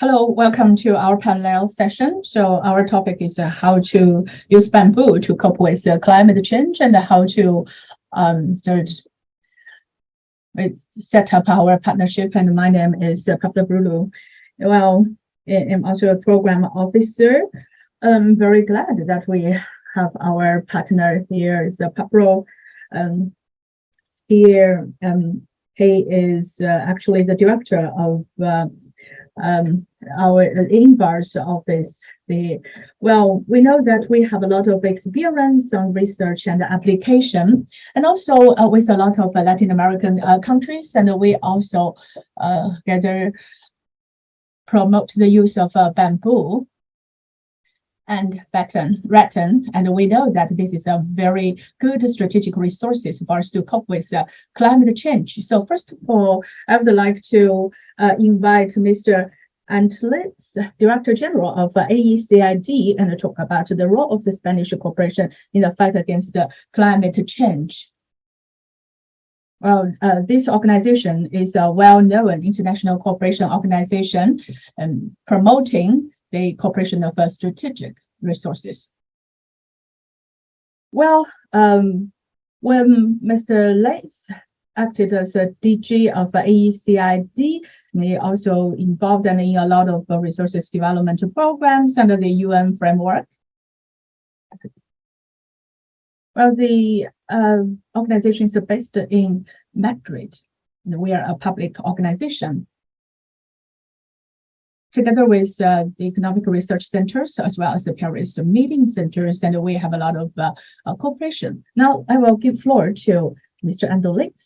Hello, welcome to our panel session. So our topic is how to use bamboo to cope with climate change and how to set up our partnership. And my name is Pablo Brulu. Well, I'm also a program officer. I'm very glad that we have our partner here is Pablo. He is actually the director of our INBAR's office. We know that we have a lot of experience on research and application, and also with a lot of Latin American countries, and we also promote the use of bamboo and rattan, and we know that this is a very good strategic resources for us to cope with climate change. So first of all, I would like to invite Mr. Antolitz, Director General of AECID, and talk about the role of the Spanish cooperation in the fight against climate change. Well, this organization is a well-known international cooperation organization promoting the cooperation of strategic resources. Well, when Mr. Leitz acted as a DG of AECID, he also involved in a lot of resources development programs under the UN framework. Well, the organization is based in Madrid. We are a public organization. Together with the economic research centers, as well as the Paris meeting centers, and we have a lot of cooperation. Now, I will give floor to Mr. Antolitz.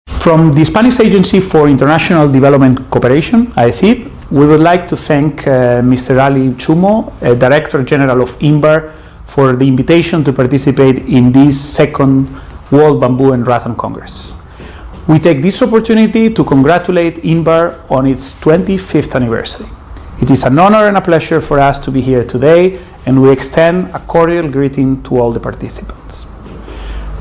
From the Spanish Agency for International Development Cooperation, AECID, we would like to thank Mr. Ali Chumo, Director General of INBAR, for the invitation to participate in this second World Bamboo and Rattan Congress. We take this opportunity to congratulate INBAR on its 25th anniversary. It is an honor and a pleasure for us to be here today, and we extend a cordial greeting to all the participants.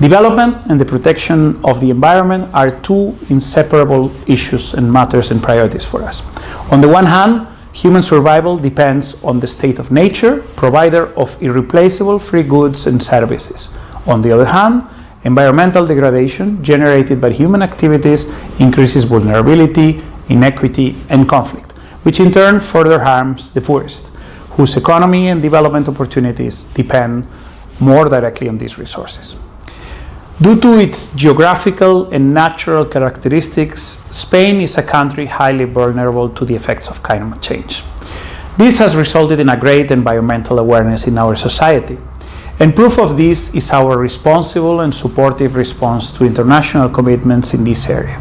Development and the protection of the environment are two inseparable issues and matters and priorities for us. On the one hand, human survival depends on the state of nature, provider of irreplaceable free goods and services. On the other hand, environmental degradation generated by human activities increases vulnerability, inequity, and conflict, which in turn further harms the poorest, whose economy and development opportunities depend more directly on these resources. Due to its geographical and natural characteristics, Spain is a country highly vulnerable to the effects of climate change. This has resulted in a great environmental awareness in our society. And proof of this is our responsible and supportive response to international commitments in this area.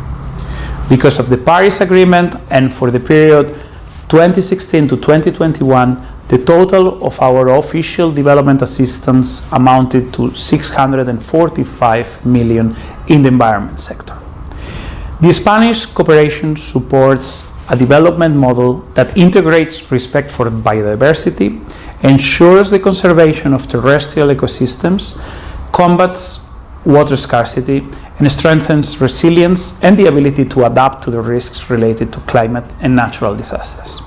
Because of the Paris Agreement and for the period 2016 to 2021, the total of our official development assistance amounted to 645 million in the environment sector. The Spanish cooperation supports a development model that integrates respect for biodiversity, ensures the conservation of terrestrial ecosystems, combats water scarcity, and strengthens resilience and the ability to adapt to the risks related to climate and natural disasters.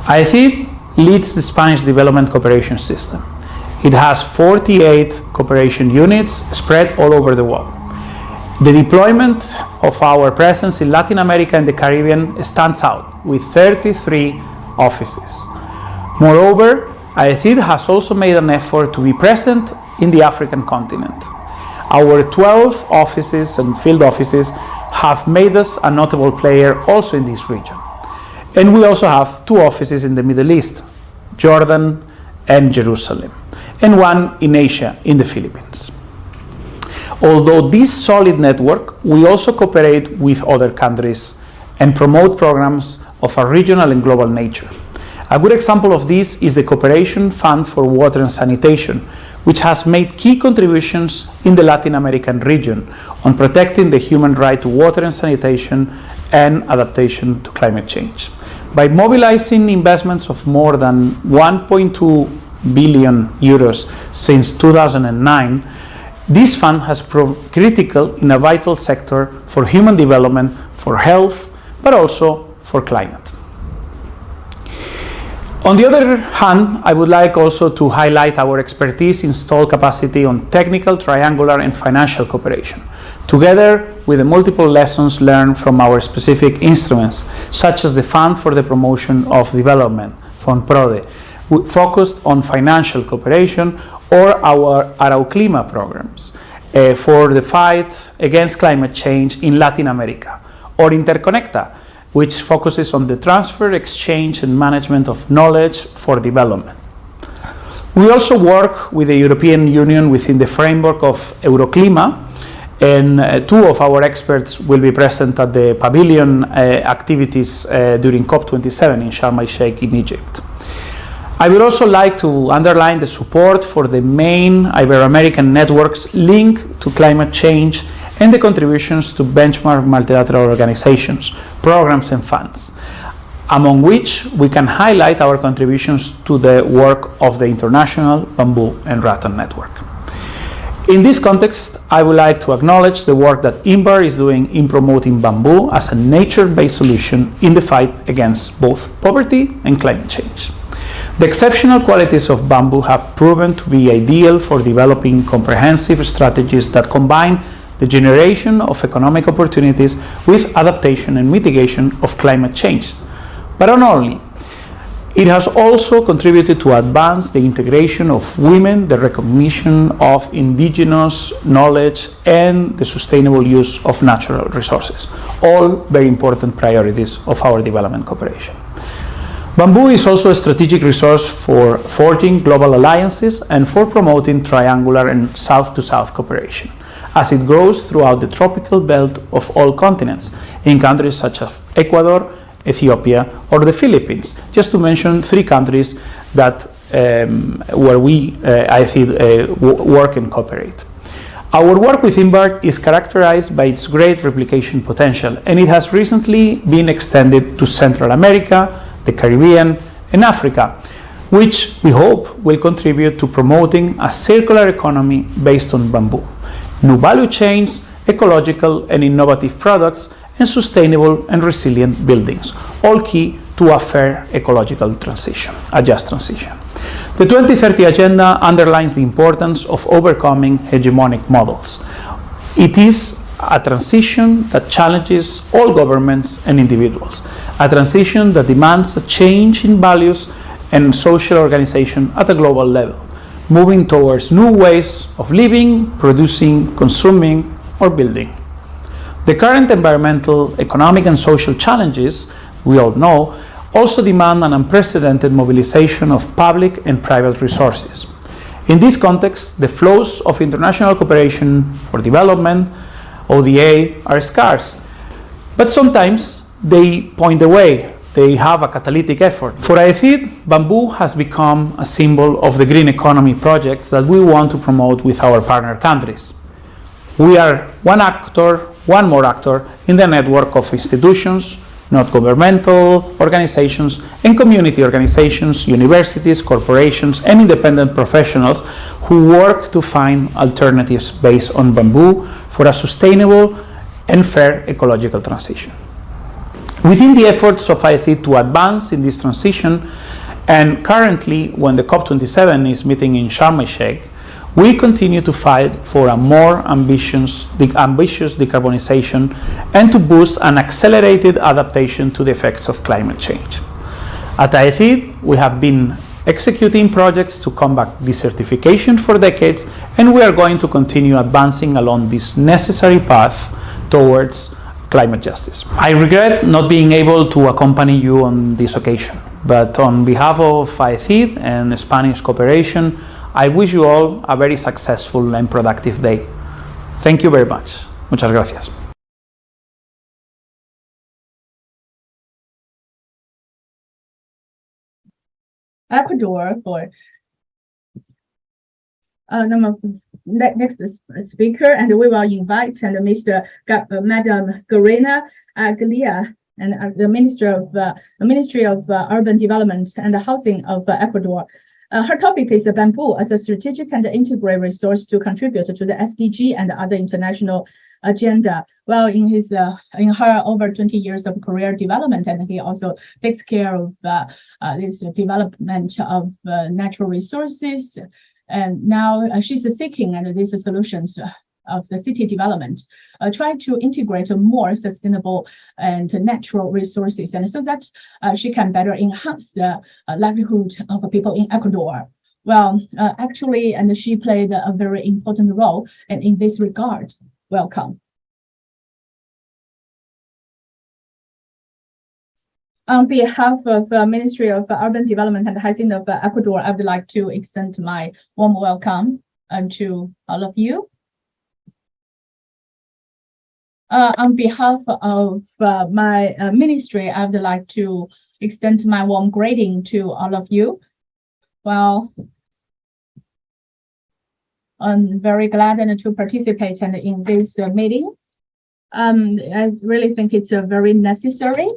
AECID leads the Spanish development cooperation system. It has 48 cooperation units spread all over the world. The deployment of our presence in Latin America and the Caribbean stands out with 33 offices. Moreover, AECID has also made an effort to be present in the African continent. Our 12 offices and field offices have made us a notable player also in this region. And we also have 2 offices in the Middle East, Jordan and Jerusalem, and 1 in Asia, in the Philippines. Although this solid network, we also cooperate with other countries and promote programs of a regional and global nature. A good example of this is the Cooperation Fund for Water and Sanitation, which has made key contributions in the Latin American region on protecting the human right to water and sanitation and adaptation to climate change. By mobilizing investments of more than 1.2 billion euros since 2009, this fund has proved critical in a vital sector for human development, for health, but also for climate. On the other hand, I would like also to highlight our expertise, installed capacity on technical, triangular, and financial cooperation, together with the multiple lessons learned from our specific instruments, such as the Fund for the Promotion of Development, FONPRODE, focused on financial cooperation, or our Arauclima programs for the fight against climate change in Latin America, or Interconecta, which focuses on the transfer, exchange, and management of knowledge for development. We also work with the European Union within the framework of Euroclima, and two of our experts will be present at the pavilion activities during COP27 in Sharm el-Sheikh in Egypt. I would also like to underline the support for the main Ibero-American networks linked to climate change and the contributions to benchmark multilateral organizations, programs, and funds, among which we can highlight our contributions to the work of the International Bamboo and Rattan Network. In this context, I would like to acknowledge the work that INBAR is doing in promoting bamboo as a nature-based solution in the fight against both poverty and climate change. The exceptional qualities of bamboo have proven to be ideal for developing comprehensive strategies that combine the generation of economic opportunities with adaptation and mitigation of climate change. But not only, it has also contributed to advance the integration of women, the recognition of indigenous knowledge, and the sustainable use of natural resources, all very important priorities of our development cooperation. Bamboo is also a strategic resource for forging global alliances and for promoting triangular and south-to-south cooperation, as it grows throughout the tropical belt of all continents, in countries such as Ecuador, Ethiopia, or the Philippines, just to mention three countries that where we, I think, work and cooperate. Our work with INBAR is characterized by its great replication potential, and it has recently been extended to Central America, the Caribbean, and Africa, which we hope will contribute to promoting a circular economy based on bamboo, new value chains, ecological and innovative products, and sustainable and resilient buildings, all key to a fair ecological transition, a just transition. The 2030 Agenda underlines the importance of overcoming hegemonic models. It is a transition that challenges all governments and individuals, a transition that demands a change in values and social organization at a global level, moving towards new ways of living, producing, consuming, or building. The current environmental, economic, and social challenges, we all know, also demand an unprecedented mobilization of public and private resources. In this context, the flows of international cooperation for development, ODA, are scarce, but sometimes they point the way. They have a catalytic effort. For AECID, bamboo has become a symbol of the green economy projects that we want to promote with our partner countries. We are one more actor in the network of institutions, not governmental organizations, and community organizations, universities, corporations, and independent professionals who work to find alternatives based on bamboo for a sustainable and fair ecological transition. Within the efforts of AECID to advance in this transition, and currently when the COP27 is meeting in Sharm el-Sheikh, we continue to fight for a more ambitious decarbonization and to boost an accelerated adaptation to the effects of climate change. At AECID, we have been executing projects to combat desertification for decades, and we are going to continue advancing along this necessary path towards climate justice. I regret not being able to accompany you on this occasion, but on behalf of AECID and Spanish cooperation, I wish you all a very successful and productive day. Thank you very much. Muchas gracias. Ecuador for next speaker, and we will invite Madam Garena Aguilera, and the Ministry of Urban Development and Housing of Ecuador. Her topic is bamboo as a strategic and integrated resource to contribute to the SDG and other international agenda. Well, in her over 20 years of career development, and he also takes care of this development of natural resources. And now she's seeking these solutions of the city development, try to integrate more sustainable and natural resources, and so that she can better enhance the livelihood of people in Ecuador. Well, actually, and she played a very important role, and in this regard, welcome. On behalf of the Ministry of Urban Development and Housing of Ecuador, I would like to extend my warm welcome to all of you. On behalf of my ministry, I would like to extend my warm greeting to all of you. Well, I'm very glad to participate in this meeting. I really think it's very necessary,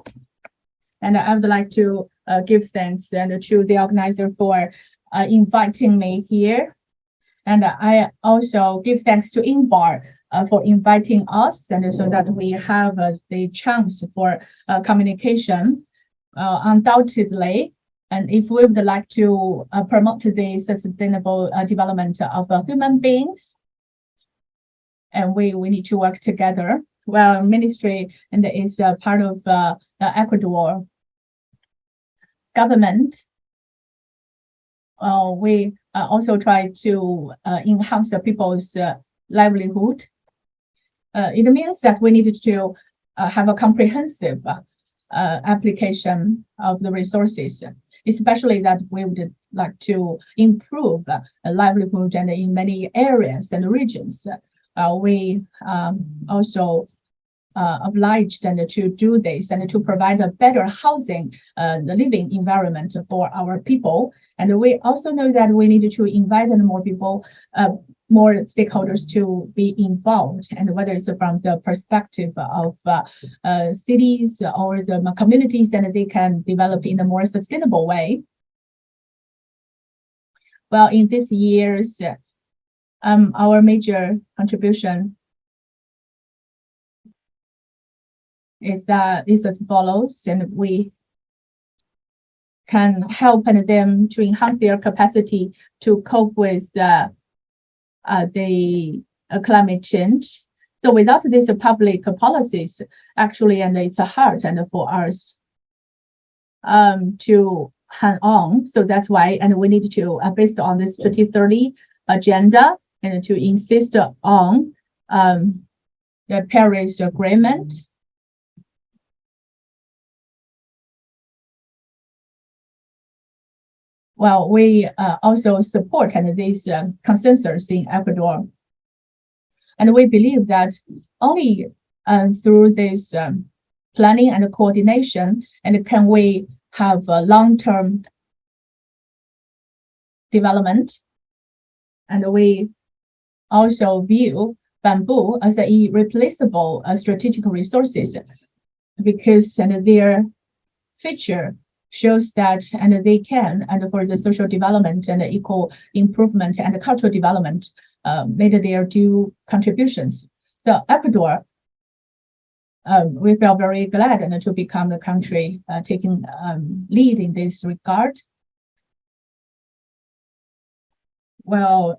and I would like to give thanks to the organizer for inviting me here. And I also give thanks to INBAR for inviting us, and so that we have the chance for communication. Undoubtedly, and if we would like to promote the sustainable development of human beings, and we need to work together. Well, ministry and is part of Ecuador government. We also try to enhance people's livelihood. It means that we need to have a comprehensive application of the resources, especially that we would like to improve livelihood and in many areas and regions. We also obliged to do this and to provide a better housing, the living environment for our people. And we also know that we need to invite more people, more stakeholders to be involved, and whether it's from the perspective of cities or the communities, and they can develop in a more sustainable way. Well, in these years, our major contribution is as follows, and we can help them to enhance their capacity to cope with the climate change. So without these public policies, actually, and it's hard and for us to hang on. So that's why, and we need to, based on this 2030 agenda, and to insist on the Paris Agreement. Well, we also support this consensus in Ecuador. And we believe that only through this planning and coordination, and can we have a long-term development. And we also view bamboo as an irreplaceable strategic resources, because their feature shows that they can, and for the social development and equal improvement and cultural development, made their due contributions. So Ecuador, we feel very glad to become the country taking lead in this regard. Well,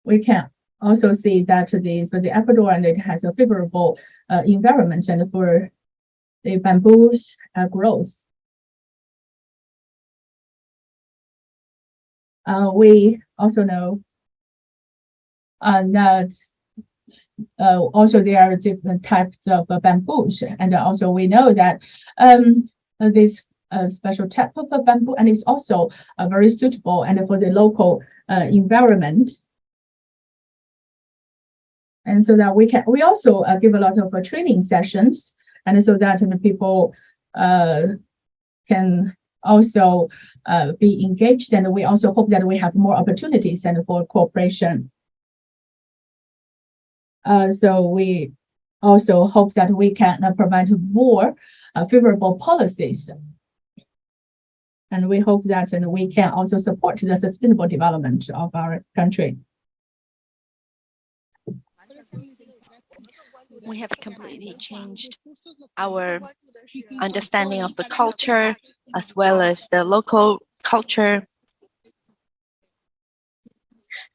we can also see that the Ecuador, and it has a favorable environment and for the bamboo's growth. We also know that also there are different types of bamboos, and also we know that this special type of bamboo, and is also very suitable and for the local environment. And so that we also give a lot of training sessions, and so that people can also be engaged, and we also hope that we have more opportunities and for cooperation. So we also hope that we can provide more favorable policies, and we hope that we can also support the sustainable development of our country. We have completely changed our understanding of the culture as well as the local culture.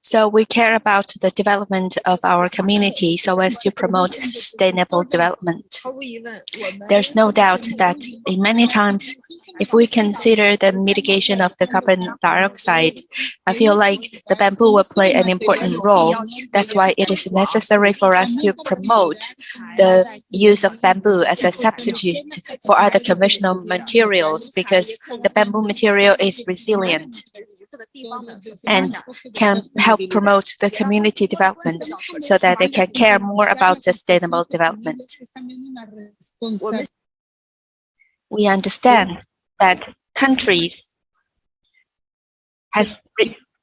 So we care about the development of our community so as to promote sustainable development. There's no doubt that in many times, if we consider the mitigation of the carbon dioxide, I feel like the bamboo will play an important role. That's why it is necessary for us to promote the use of bamboo as a substitute for other conventional materials, because the bamboo material is resilient and can help promote the community development so that they can care more about sustainable development. We understand that countries has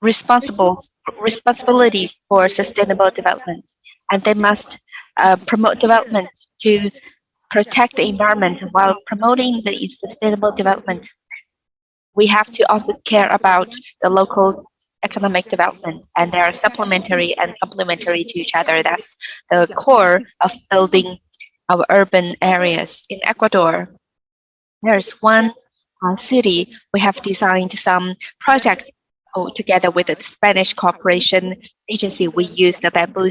responsibilities for sustainable development, and they must promote development to protect the environment. While promoting the sustainable development, we have to also care about the local economic development, and they are supplementary and complementary to each other. That's the core of building our urban areas. In Ecuador, there's one city we have designed some projects together with the Spanish Cooperation Agency. We use the bamboo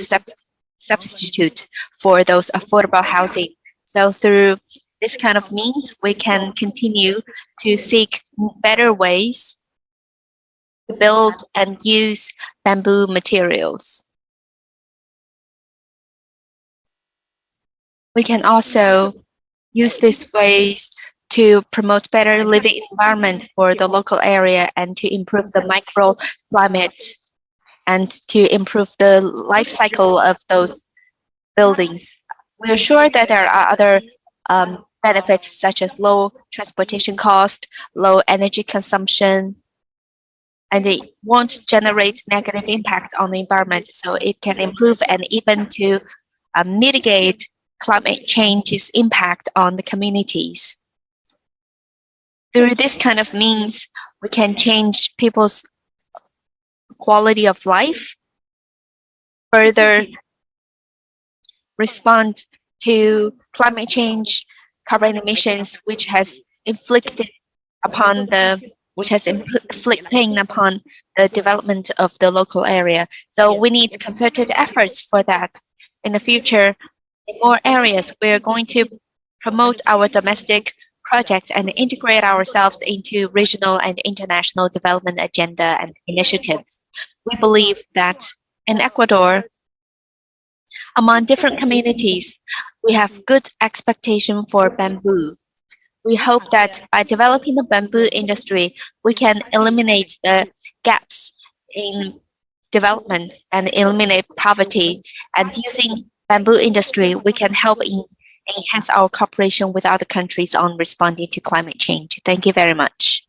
substitute for those affordable housing. So through this kind of means, we can continue to seek better ways to build and use bamboo materials. We can also use these ways to promote better living environment for the local area and to improve the microclimate and to improve the life cycle of those buildings. We are sure that there are other benefits such as low transportation cost, low energy consumption, and it won't generate negative impact on the environment, so it can improve and even to mitigate climate change's impact on the communities. Through this kind of means, we can change people's quality of life, further respond to climate change, carbon emissions, which has inflicted upon pain upon the development of the local area. So we need concerted efforts for that. In the future, in more areas, we're going to promote our domestic projects and integrate ourselves into regional and international development agenda and initiatives. We believe that in Ecuador, among different communities, we have good expectation for bamboo. We hope that by developing the bamboo industry, we can eliminate the gaps in development and eliminate poverty. And using bamboo industry, we can help enhance our cooperation with other countries on responding to climate change. Thank you very much.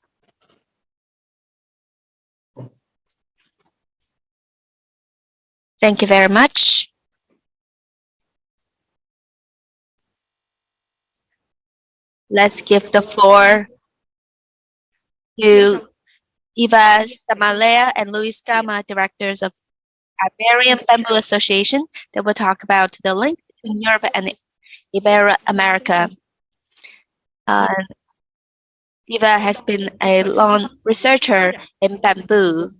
Thank you very much. Let's give the floor to Eva Samalea and Luis Gama, directors of Iberian Bamboo Association, that will talk about the link between Europe and Ibero-America. Eva has been a long researcher in bamboo,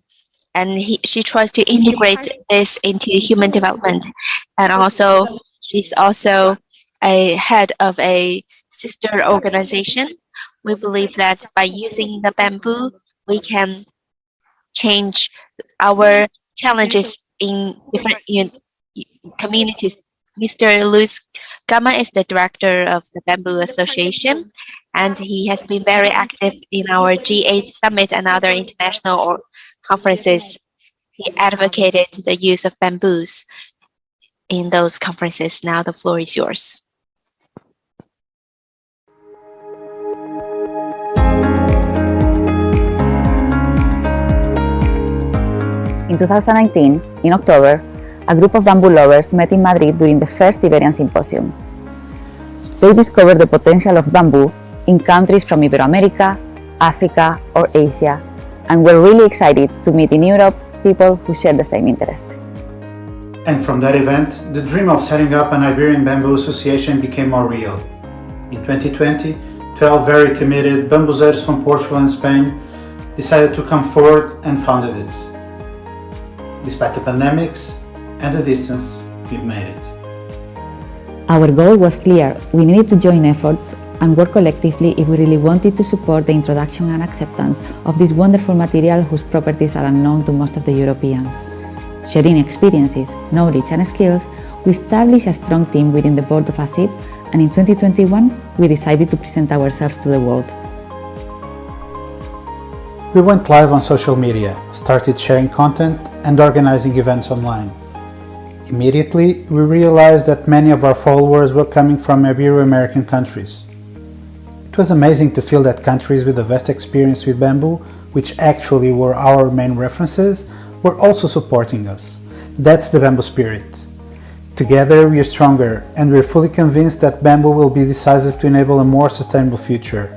and she tries to integrate this into human development. And also, she's also a head of a sister organization. We believe that by using the bamboo, we can change our challenges in different communities. Mr. Luis Gama is the director of the Bamboo Association, and he has been very active in our G8 summit and other international conferences. He advocated the use of bamboos in those conferences. Now the floor is yours. In 2019, in October, a group of bamboo lovers met in Madrid during the first Iberian Symposium. They discovered the potential of bamboo in countries from Iberoamerica, Africa, or Asia, and were really excited to meet in Europe people who share the same interest. And from that event, the dream of setting up an Iberian Bamboo Association became more real. In 2020, 12 very committed bambuzeiros from Portugal and Spain decided to come forward and founded it. Despite the pandemics and the distance, we've made it. Our goal was clear: we needed to join efforts and work collectively if we really wanted to support the introduction and acceptance of this wonderful material whose properties are unknown to most of the Europeans. Sharing experiences, knowledge and skills, we established a strong team within the board of ASIP, and in 2021 we decided to present ourselves to the world. We went live on social media, started sharing content and organizing events online. Immediately, we realized that many of our followers were coming from Ibero-American countries. It was amazing to feel that countries with a vast experience with bamboo, which actually were our main references, were also supporting us. That's the bamboo spirit. Together we are stronger, and we are fully convinced that bamboo will be decisive to enable a more sustainable future,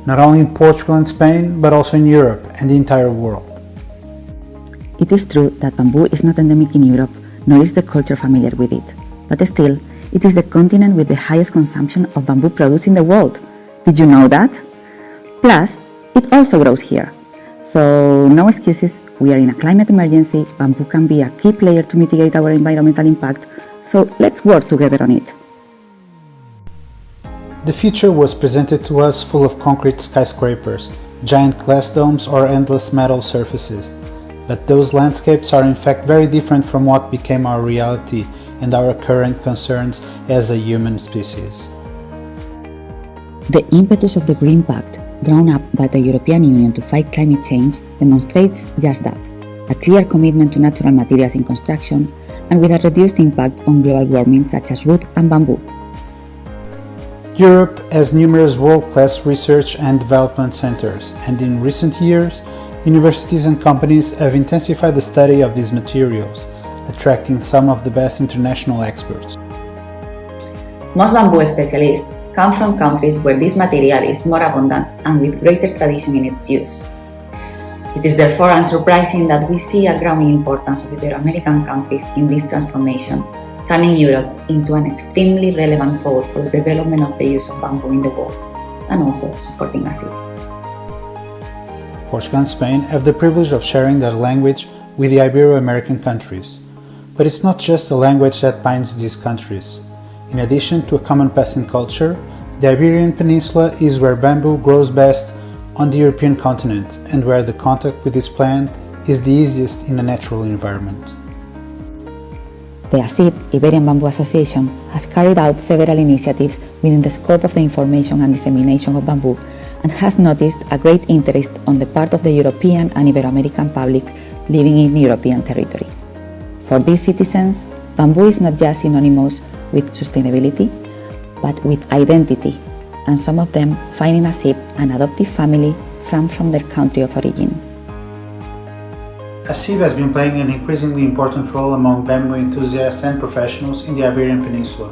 not only in Portugal and Spain, but also in Europe and the entire world. It is true that bamboo is not endemic in Europe, nor is the culture familiar with it. But still, it is the continent with the highest consumption of bamboo products in the world. Did you know that? Plus, it also grows here. So, no excuses, we are in a climate emergency, bamboo can be a key player to mitigate our environmental impact, so let's work together on it. The future was presented to us full of concrete skyscrapers, giant glass domes or endless metal surfaces. But those landscapes are in fact very different from what became our reality and our current concerns as a human species. The impetus of the Green Pact, drawn up by the European Union to fight climate change, demonstrates just that: a clear commitment to natural materials in construction and with a reduced impact on global warming such as wood and bamboo. Europe has numerous world-class research and development centers, and in recent years, universities and companies have intensified the study of these materials, attracting some of the best international experts. Most bamboo specialists come from countries where this material is more abundant and with greater tradition in its use. It is therefore unsurprising that we see a growing importance of Ibero-American countries in this transformation, turning Europe into an extremely relevant pole for the development of the use of bamboo in the world, and also supporting ASIP. Portugal and Spain have the privilege of sharing their language with the Ibero-American countries. But it's not just the language that binds these countries. In addition to a common passing culture, the Iberian Peninsula is where bamboo grows best on the European continent and where the contact with this plant is the easiest in a natural environment. The ASIP, Iberian Bamboo Association, has carried out several initiatives within the scope of the information and dissemination of bamboo and has noticed a great interest on the part of the European and Ibero-American public living in European territory. For these citizens, bamboo is not just synonymous with sustainability, but with identity, and some of them find in ASIP an adoptive family from their country of origin. ASIP has been playing an increasingly important role among bamboo enthusiasts and professionals in the Iberian Peninsula.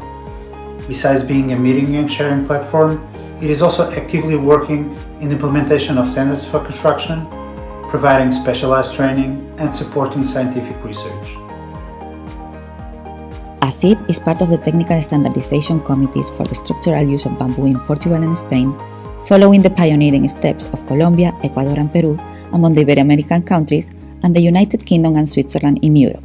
Besides being a meeting and sharing platform, it is also actively working in the implementation of standards for construction, providing specialized training, and supporting scientific research. ASIP is part of the technical standardization committees for the structural use of bamboo in Portugal and Spain, following the pioneering steps of Colombia, Ecuador, and Peru among the Ibero-American countries, and the United Kingdom and Switzerland in Europe.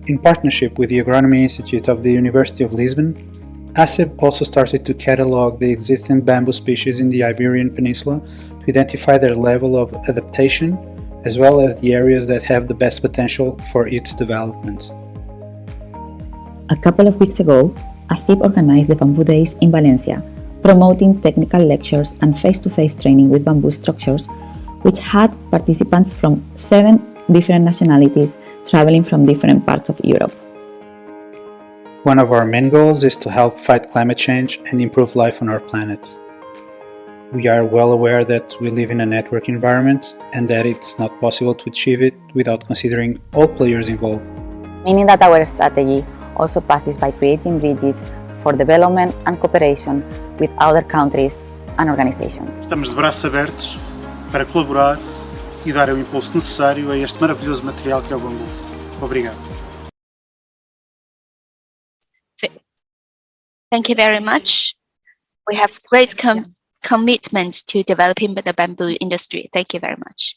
In partnership with the Agronomy Institute of the University of Lisbon, ASIP also started to catalog the existing bamboo species in the Iberian Peninsula to identify their level of adaptation, as well as the areas that have the best potential for its development. A couple of weeks ago, ASIP organized the Bamboo Days in Valencia, promoting technical lectures and face-to-face training with bamboo structures, which had participants from 7 different nationalities traveling from different parts of Europe. One of our main goals is to help fight climate change and improve life on our planet. We are well aware that we live in a network environment and that it's not possible to achieve it without considering all players involved. Meaning that our strategy also passes by creating bridges for development and cooperation with other countries and organizations. Estamos de braços abertos para colaborar e dar o impulso necessário a este maravilhoso material que é o bambu. Obrigado. Thank you very much. We have great commitment to developing the bamboo industry. Thank you very much.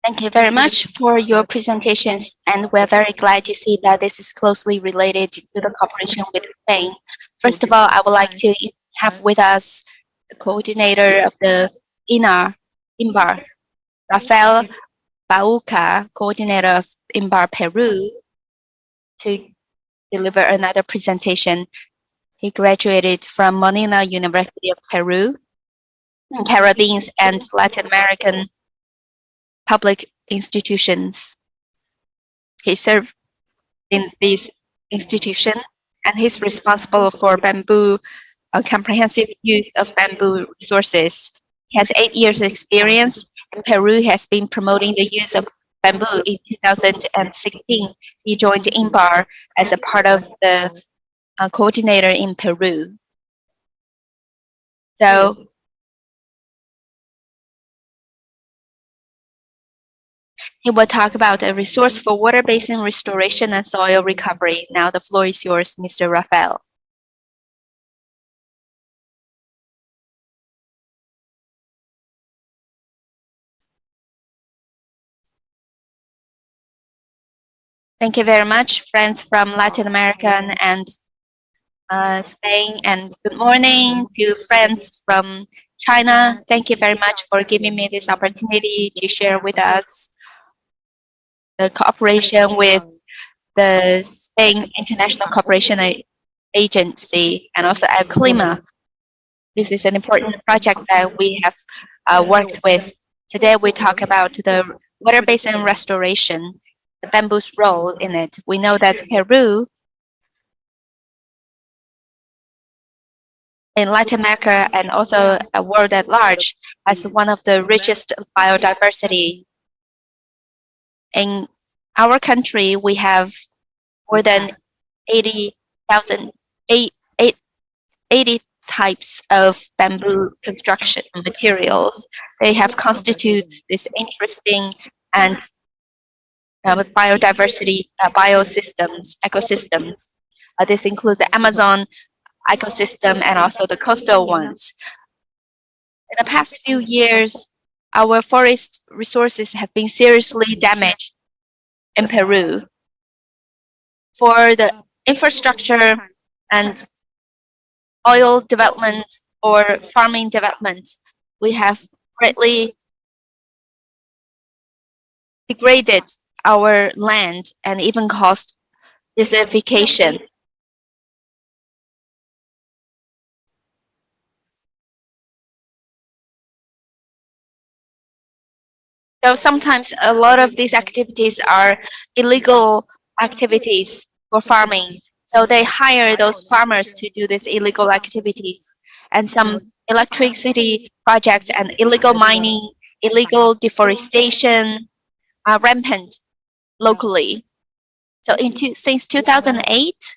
Thank you very much for your presentations, and we're very glad to see that this is closely related to the cooperation with Spain. First of all, I would like to have with us the coordinator of the INBAR, Rafael Bauca, coordinator of INBAR Peru, to deliver another presentation. He graduated from Manila University of Peru, Caribbean and Latin American public institutions. He served in this institution, and he's responsible for bamboo, comprehensive use of bamboo resources. He has 8 years experience, and Peru has been promoting the use of bamboo in 2016. He joined INBAR as a part of the coordinator in Peru. So he will talk about a resource for water basin restoration and soil recovery. Now the floor is yours, Mr. Rafael. Thank you very much, friends from Latin America and Spain, and good morning to friends from China. Thank you very much for giving me this opportunity to share with us the cooperation with the Spain International Cooperation Agency and also Clima. This is an important project that we have worked with. Today we talk about the water basin restoration, the bamboo's role in it. We know that Peru, in Latin America and also a world at large, has one of the richest biodiversity. In our country, we have more than 80 types of bamboo construction materials. They have constituted this interesting and biodiversity ecosystems. This includes the Amazon ecosystem and also the coastal ones. In the past few years, our forest resources have been seriously damaged in Peru. For the infrastructure and oil development or farming development, we have greatly degraded our land and even caused desertification. So sometimes a lot of these activities are illegal activities for farming. So they hire those farmers to do these illegal activities. And some electricity projects and illegal mining, illegal deforestation are rampant locally. So since 2008,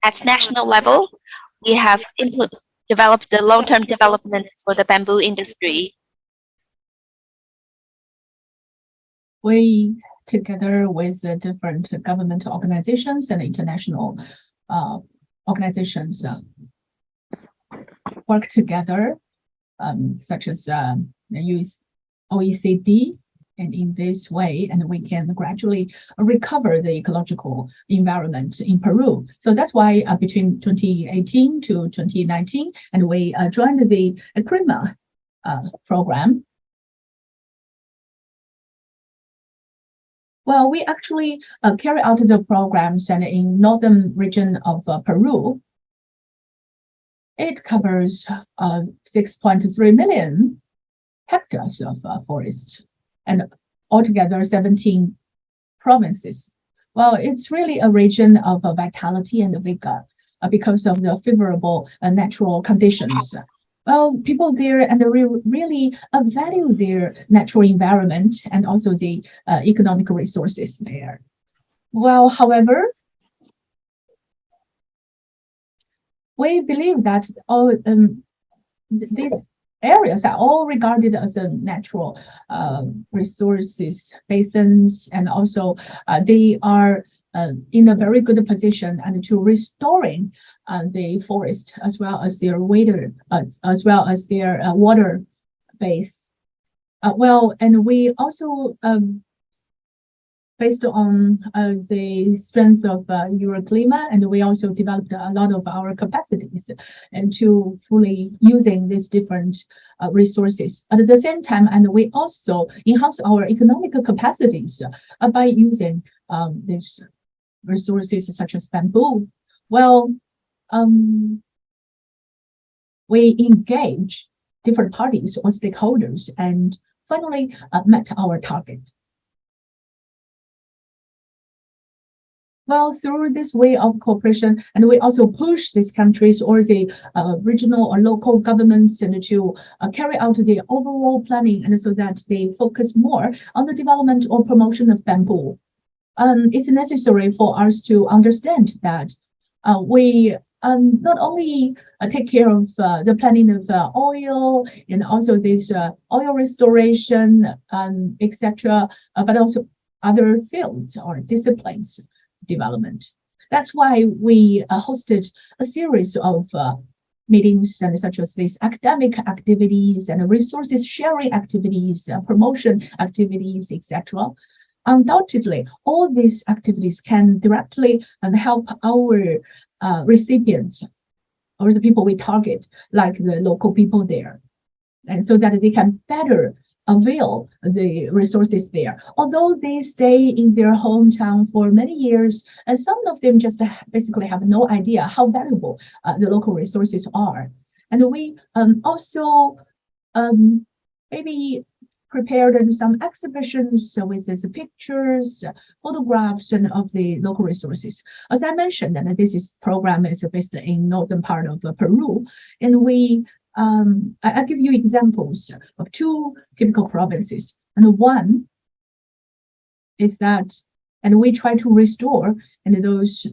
at national level, we have developed the long-term development for the bamboo industry. We, together with the different government organizations and international organizations, work together, such as the OECD, and in this way, and we can gradually recover the ecological environment in Peru. So that's why between 2018 to 2019, and we joined the Clima program. Well, we actually carry out the programs and in northern region of Peru. It covers 6.3 million hectares of forest and altogether 17 provinces. Well, it's really a region of vitality and vigor because of the favorable natural conditions. Well, people there and they really value their natural environment and also the economic resources there. Well, however, we believe that all these areas are all regarded as a natural resources basins, and also they are in a very good position and to restoring the forest as well as their water base. Well, and we also based on the strength of your climate, and we also developed a lot of our capacities and to fully using these different resources. At the same time, and we also enhance our economic capacities by using these resources such as bamboo. Well, we engage different parties or stakeholders and finally met our target. Well, through this way of cooperation, and we also push these countries or the regional or local governments and to carry out the overall planning, and so that they focus more on the development or promotion of bamboo. It's necessary for us to understand that we not only take care of the planning of oil and also this oil restoration, etc., but also other fields or disciplines development. That's why we hosted a series of meetings and such as these academic activities and resources sharing activities, promotion activities, etc. Undoubtedly, all these activities can directly help our recipients or the people we target, like the local people there, and so that they can better avail the resources there. Although they stay in their hometown for many years, and some of them just basically have no idea how valuable the local resources are. And we also maybe prepared some exhibitions with these pictures, photographs, and of the local resources. As I mentioned, and this program is based in northern part of Peru, and we I'll give you examples of two typical provinces. And one is that, and we try to restore and those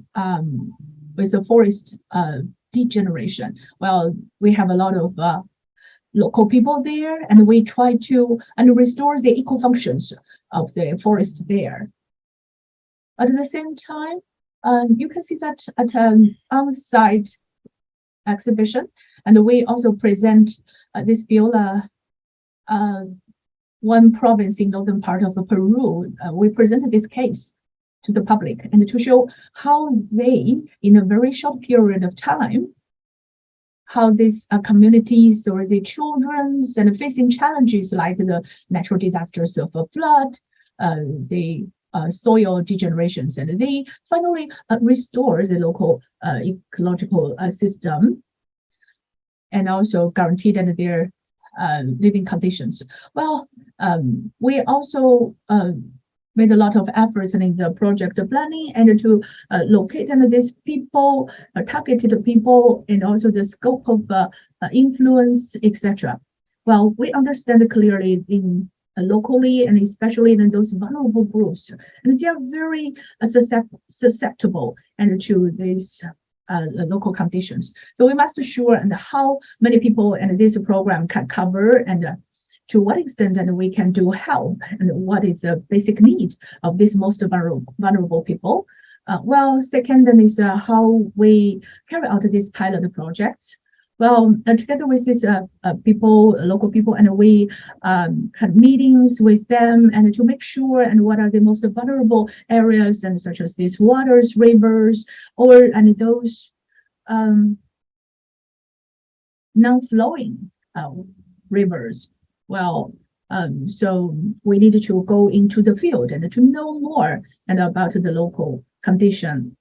with the forest degeneration. Well, we have a lot of local people there, and we try to restore the eco functions of the forest there. At the same time, you can see that at an on-site exhibition, and we also present this viola, one province in northern part of Peru. We presented this case to the public and to show how they, in a very short period of time, how these communities or the children and facing challenges like the natural disasters of a flood, the soil degenerations, and they finally restore the local ecological system and also guaranteed their living conditions. Well, we also made a lot of efforts in the project planning and to locate these people, targeted people, and also the scope of influence, etc. Well, we understand clearly in locally and especially in those vulnerable groups, and they are very susceptible and to these local conditions. So we must assure and how many people and this program can cover and to what extent and we can do help and what is the basic need of these most vulnerable people. Well, second is how we carry out this pilot project. Well, together with these people, local people, and we had meetings with them and to make sure and what are the most vulnerable areas and such as these waters, rivers, or and those non-flowing rivers. Well, so we needed to go into the field and to know more and about the local condition,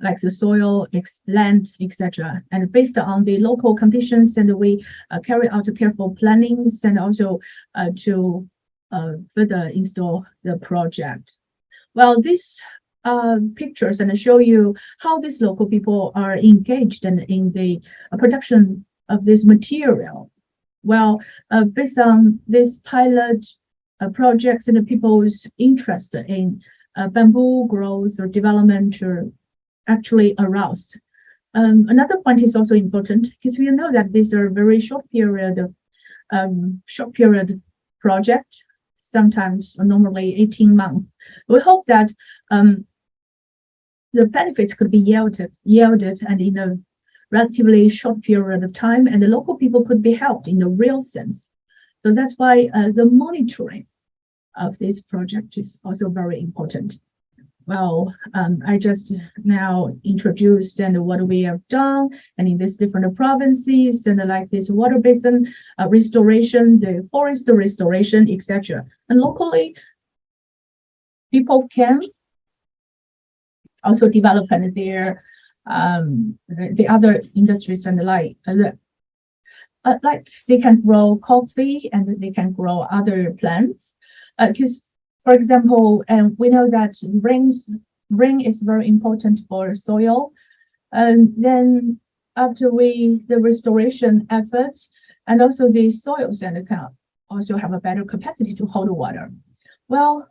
like the soil, land, etc. And based on the local conditions, and we carry out careful plannings and also to further install the project. Well, these pictures and show you how these local people are engaged in the production of this material. Well, based on this pilot projects and the people's interest in bamboo growth or development are actually aroused. Another point is also important because we know that these are very short period project, sometimes or normally 18 months. We hope that the benefits could be yielded and in a relatively short period of time, and the local people could be helped in the real sense. So that's why the monitoring of this project is also very important. Well, I just now introduced and what we have done, and in these different provinces, and like this water basin restoration, the forest restoration, etc. And locally, people can also develop their the other industries and like they can grow coffee and they can grow other plants. Because, for example, we know that rain is very important for soil. And then after the restoration efforts, and also the soils and can also have a better capacity to hold water. Well,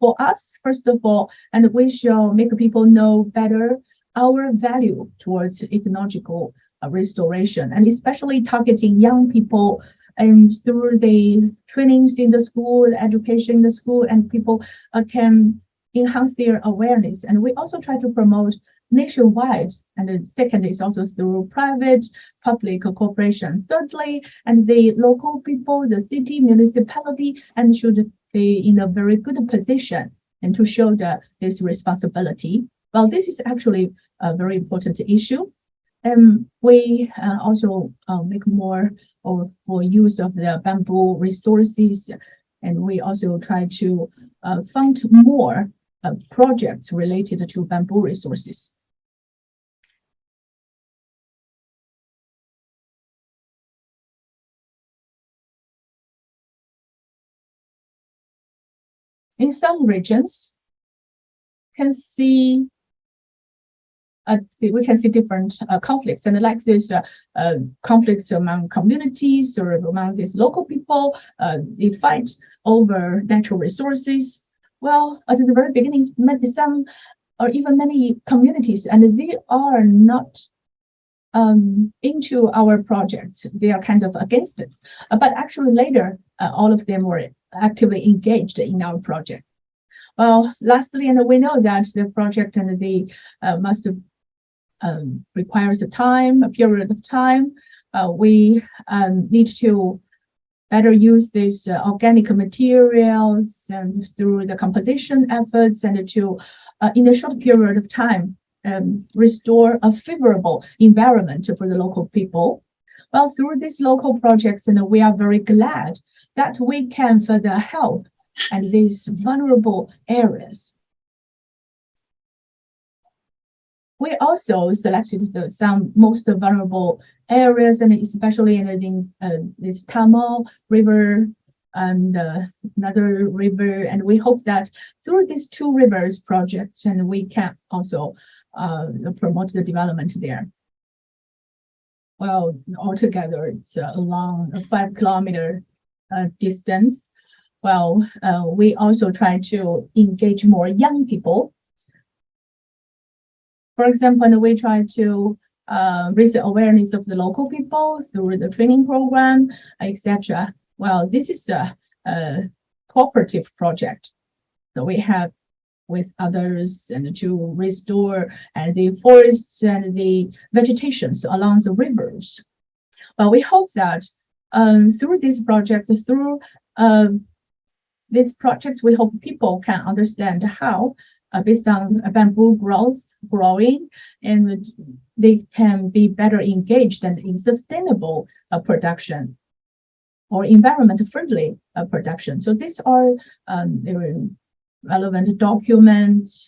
for us, first of all, and we shall make people know better our value towards ecological restoration, and especially targeting young people and through the trainings in the school, education in the school, and people can enhance their awareness. And we also try to promote nationwide. And the second is also through private, public cooperation. Thirdly, and the local people, the city, municipality, and should be in a very good position and to show this responsibility. Well, this is actually a very important issue. And we also make more for use of the bamboo resources. And we also try to fund more projects related to bamboo resources. In some regions, we can see different conflicts, and like this conflicts among communities or among these local people, they fight over natural resources. Well, at the very beginning, some or even many communities, and they are not into our projects. They are kind of against it. But actually later, all of them were actively engaged in our project. Well, lastly, and we know that the project and the must requires a period of time. We need to better use these organic materials and through the composition efforts, and to in a short period of time restore a favorable environment for the local people. Well, through these local projects, and we are very glad that we can further help and these vulnerable areas. We also selected some most vulnerable areas, and especially in this Tamil River and another river. And we hope that through these two rivers projects, and we can also promote the development there. Well, altogether, it's along a 5-kilometer distance. Well, we also try to engage more young people. For example, we try to raise the awareness of the local people through the training program, etc. Well, this is a cooperative project that we have with others, and to restore the forests and the vegetations along the rivers. But we hope that through these projects, we hope people can understand how, based on bamboo growing, and they can be better engaged and in sustainable production or environment-friendly production. So these are relevant documents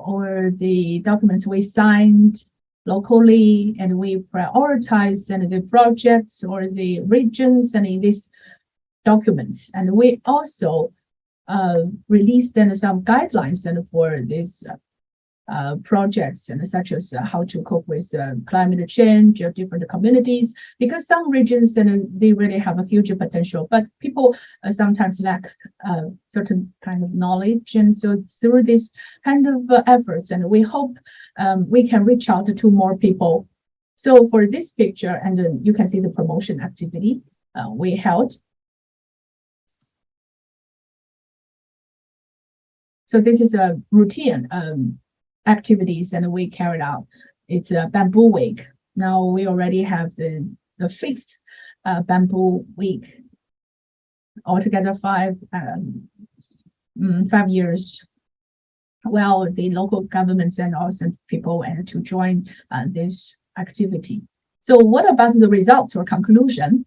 or the documents we signed locally, and we prioritize and the projects or the regions and in these documents. And we also released some guidelines and for this projects and such as how to cope with climate change or different communities, because some regions and they really have a huge potential, but people sometimes lack certain kind of knowledge. And so through this kind of efforts, and we hope we can reach out to more people. So for this picture, and you can see the promotion activity we held. So this is a routine activities and we carried out. It's a bamboo week. Now we already have the fifth bamboo week. Altogether 5 years. Well, the local governments and also people and to join this activity. So what about the results or conclusion?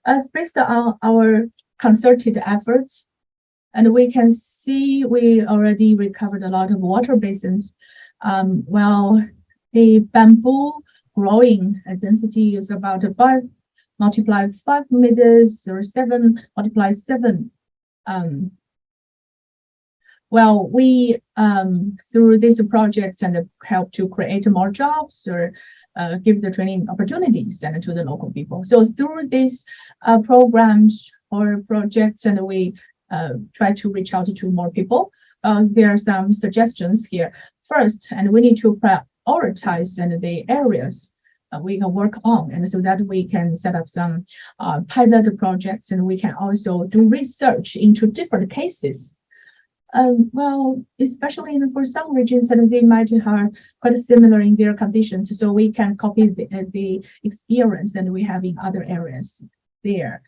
As based on our concerted efforts, and we can see we already recovered a lot of water basins. Well, the bamboo growing density is about 5 multiply 5 meters or 7 multiply 7. Well, we through these projects and help to create more jobs or give the training opportunities and to the local people. So through these programs or projects, and we try to reach out to more people. There are some suggestions here. First, and we need to prioritize the areas we can work on, and so that we can set up some pilot projects, and we can also do research into different cases. Well, especially for some regions, and they might have quite similar in their conditions, so we can copy the experience and we have in other areas there.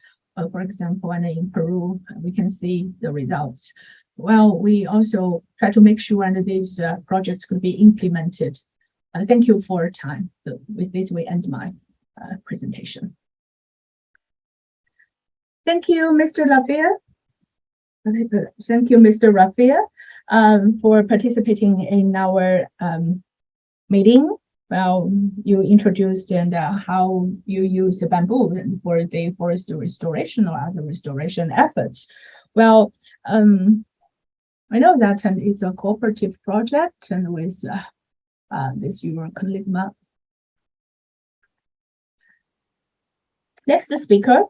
For example, and in Peru, we can see the results. Well, we also try to make sure that these projects could be implemented. Thank you for your time. So with this, we end my presentation. Thank you, Mr. Lafayette. Thank you, Mr. Raffia, for participating in our meeting. Well, you introduced and how you use bamboo for the forest restoration or other restoration efforts. Well, I know that it's a cooperative project and with this your colleague. Next speaker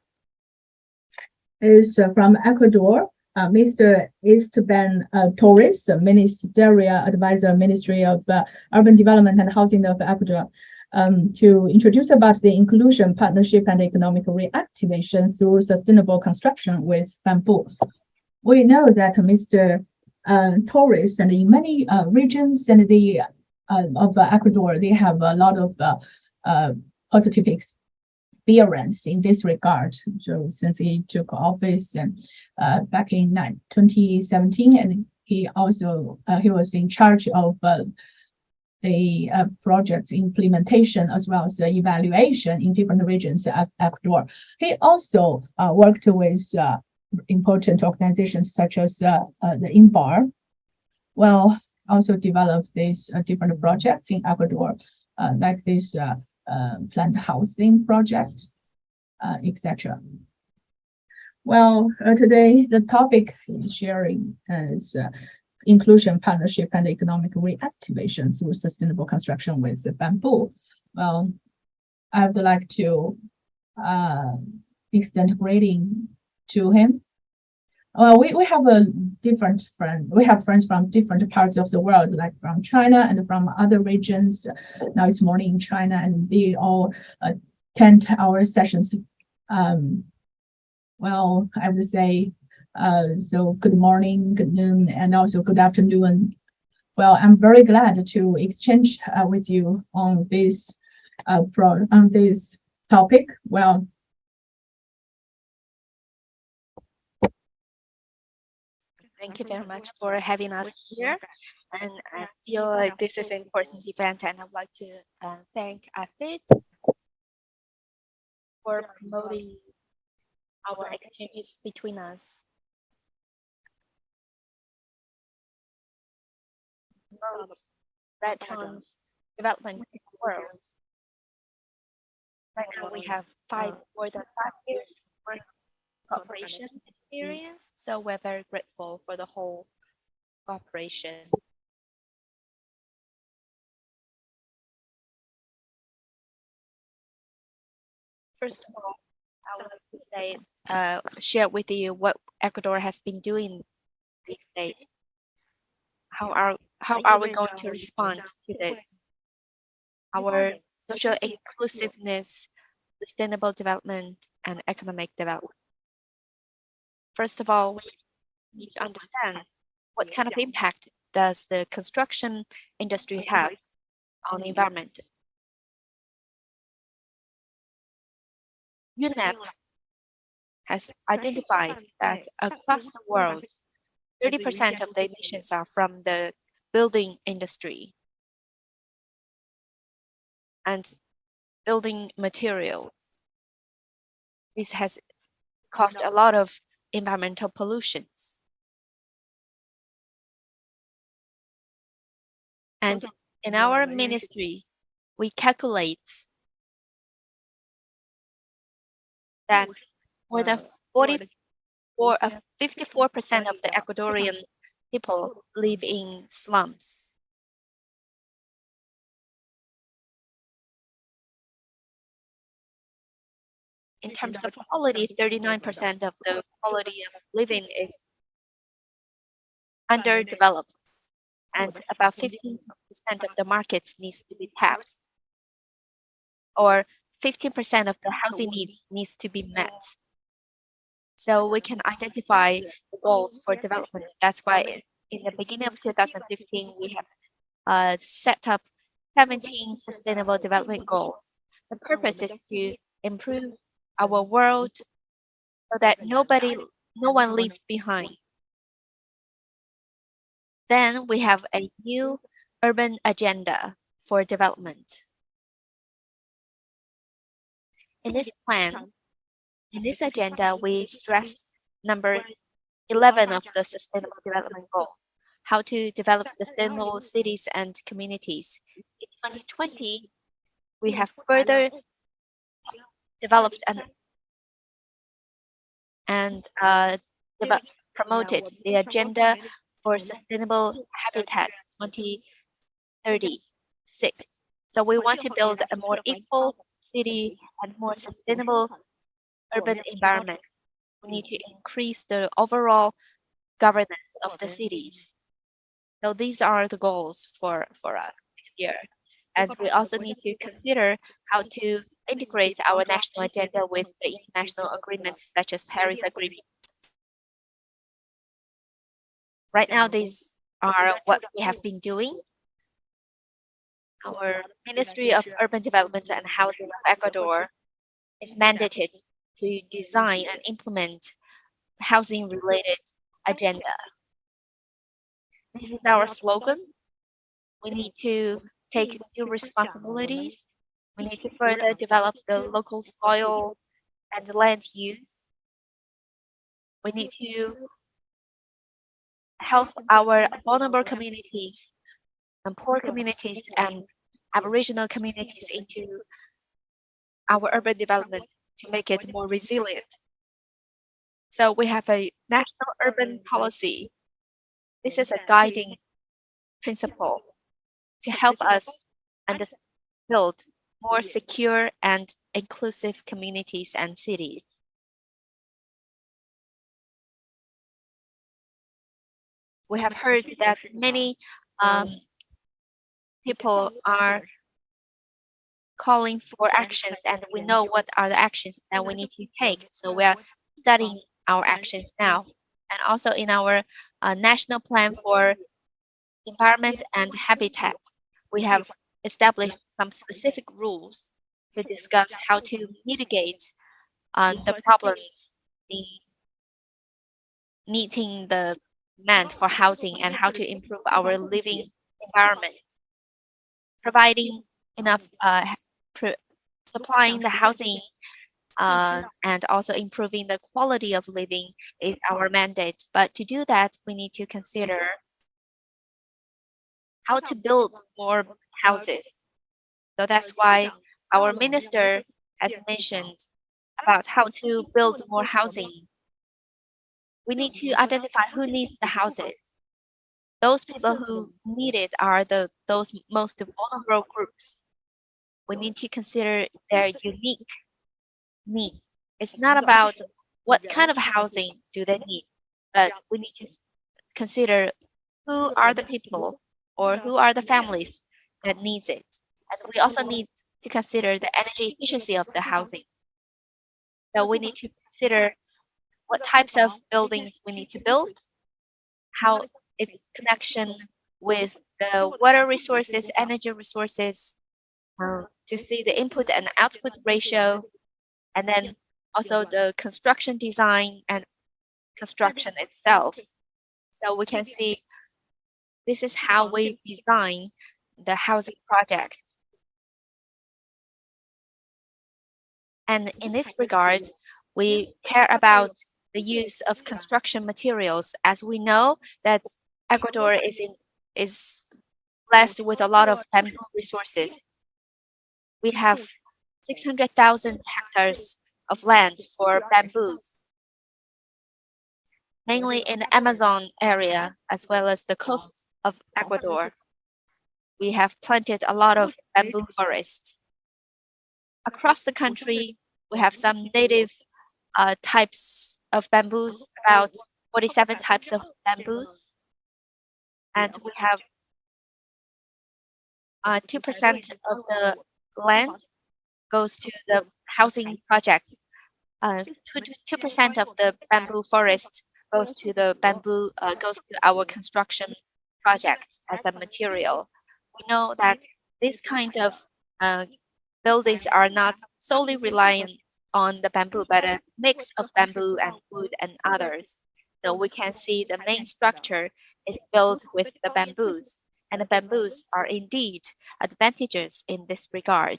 is from Ecuador. Mr. Esteban Torres, Ministerial Advisor, Ministry of Urban Development and Housing of Ecuador, to introduce about the inclusion, partnership, and economic reactivation through sustainable construction with bamboo. We know that Mr. Torres, and in many regions and the of Ecuador, they have a lot of positive experience in this regard. So since he took office and back in 2017, and he also he was in charge of the project's implementation as well as the evaluation in different regions of Ecuador. He also worked with important organizations such as the INBAR. Well, also developed these different projects in Ecuador, like this planned housing project, etc. Well, today the topic is sharing is inclusion, partnership, and economic reactivation through sustainable construction with bamboo. Well, I would like to extend greeting to him. Well, we have a different friend. We have friends from different parts of the world, like from China and from other regions. Now it's morning in China, and they all attend our sessions. Well, I would say, so good morning, good noon, and also good afternoon. Well, I'm very glad to exchange with you on this topic. Well, thank you very much for having us here. And I feel like this is an important event, and I'd like to thank AFIT for promoting our exchanges between us. Rattan's development in the world. Right now we have more than 5 years worth of cooperation experience, so we're very grateful for the whole cooperation. First of all, I would like to say, share with you what Ecuador has been doing these days. How are we going to respond to this? Our social inclusiveness, sustainable development, and economic development. First of all, we need to understand what kind of impact does the construction industry have on the environment. UNEP has identified that across the world, 30% of the emissions are from the building industry and building materials. This has caused a lot of environmental pollutions. And in our ministry, we calculate that more than 54% of the Ecuadorian people live in slums. In terms of quality, 39% of the quality of living is underdeveloped, and about 15% of the market needs to be tapped, or 15% of the housing needs to be met. So we can identify the goals for development. That's why in the beginning of 2015, we have set up 17 sustainable development goals. The purpose is to improve our world so that no one leaves behind. Then we have a new urban agenda for development. In this plan, in this agenda, we stressed number 11 of the Sustainable Development Goal, how to develop sustainable cities and communities. In 2020, we have further developed and promoted the agenda for sustainable habitat 2036. So we want to build a more equal city and more sustainable urban environment. We need to increase the overall governance of the cities. So these are the goals for us this year. And we also need to consider how to integrate our national agenda with the international agreements such as Paris Agreement. Right now, these are what we have been doing. Our Ministry of Urban Development and Housing of Ecuador is mandated to design and implement housing-related agenda. This is our slogan. We need to take new responsibilities. We need to further develop the local soil and land use. We need to help our vulnerable communities and poor communities and Aboriginal communities into our urban development to make it more resilient. So we have a national urban policy. This is a guiding principle to help us build more secure and inclusive communities and cities. We have heard that many people are calling for actions, and we know what are the actions that we need to take. So we are studying our actions now. And also in our national plan for environment and habitat, we have established some specific rules to discuss how to mitigate the problems in meeting the demand for housing and how to improve our living environment. Providing enough, supplying the housing and also improving the quality of living is our mandate. But to do that, we need to consider how to build more houses. So that's why our minister has mentioned about how to build more housing. We need to identify who needs the houses. those people who need it are those most vulnerable groups. We need to consider their unique need. It's not about what kind of housing do they need, but we need to consider who are the people or who are the families that needs it. And we also need to consider the energy efficiency of the housing. So we need to consider what types of buildings we need to build, how its connection with the water resources, energy resources, to see the input and output ratio, and then also the construction design and construction itself. So we can see this is how we design the housing project. And in this regard, we care about the use of construction materials, as we know that Ecuador is blessed with a lot of bamboo resources. We have 600,000 hectares of land for bamboos, mainly in the Amazon area as well as the coast of Ecuador. We have planted a lot of bamboo forests. Across the country, we have some native types of bamboos, about 47 types of bamboos. And we have 2% of the land goes to the housing project. 2% of the bamboo forest goes to the bamboo, goes to our construction project as a material. We know that this kind of buildings are not solely reliant on the bamboo, but a mix of bamboo and wood and others. So we can see the main structure is built with the bamboos, and the bamboos are indeed advantages in this regard.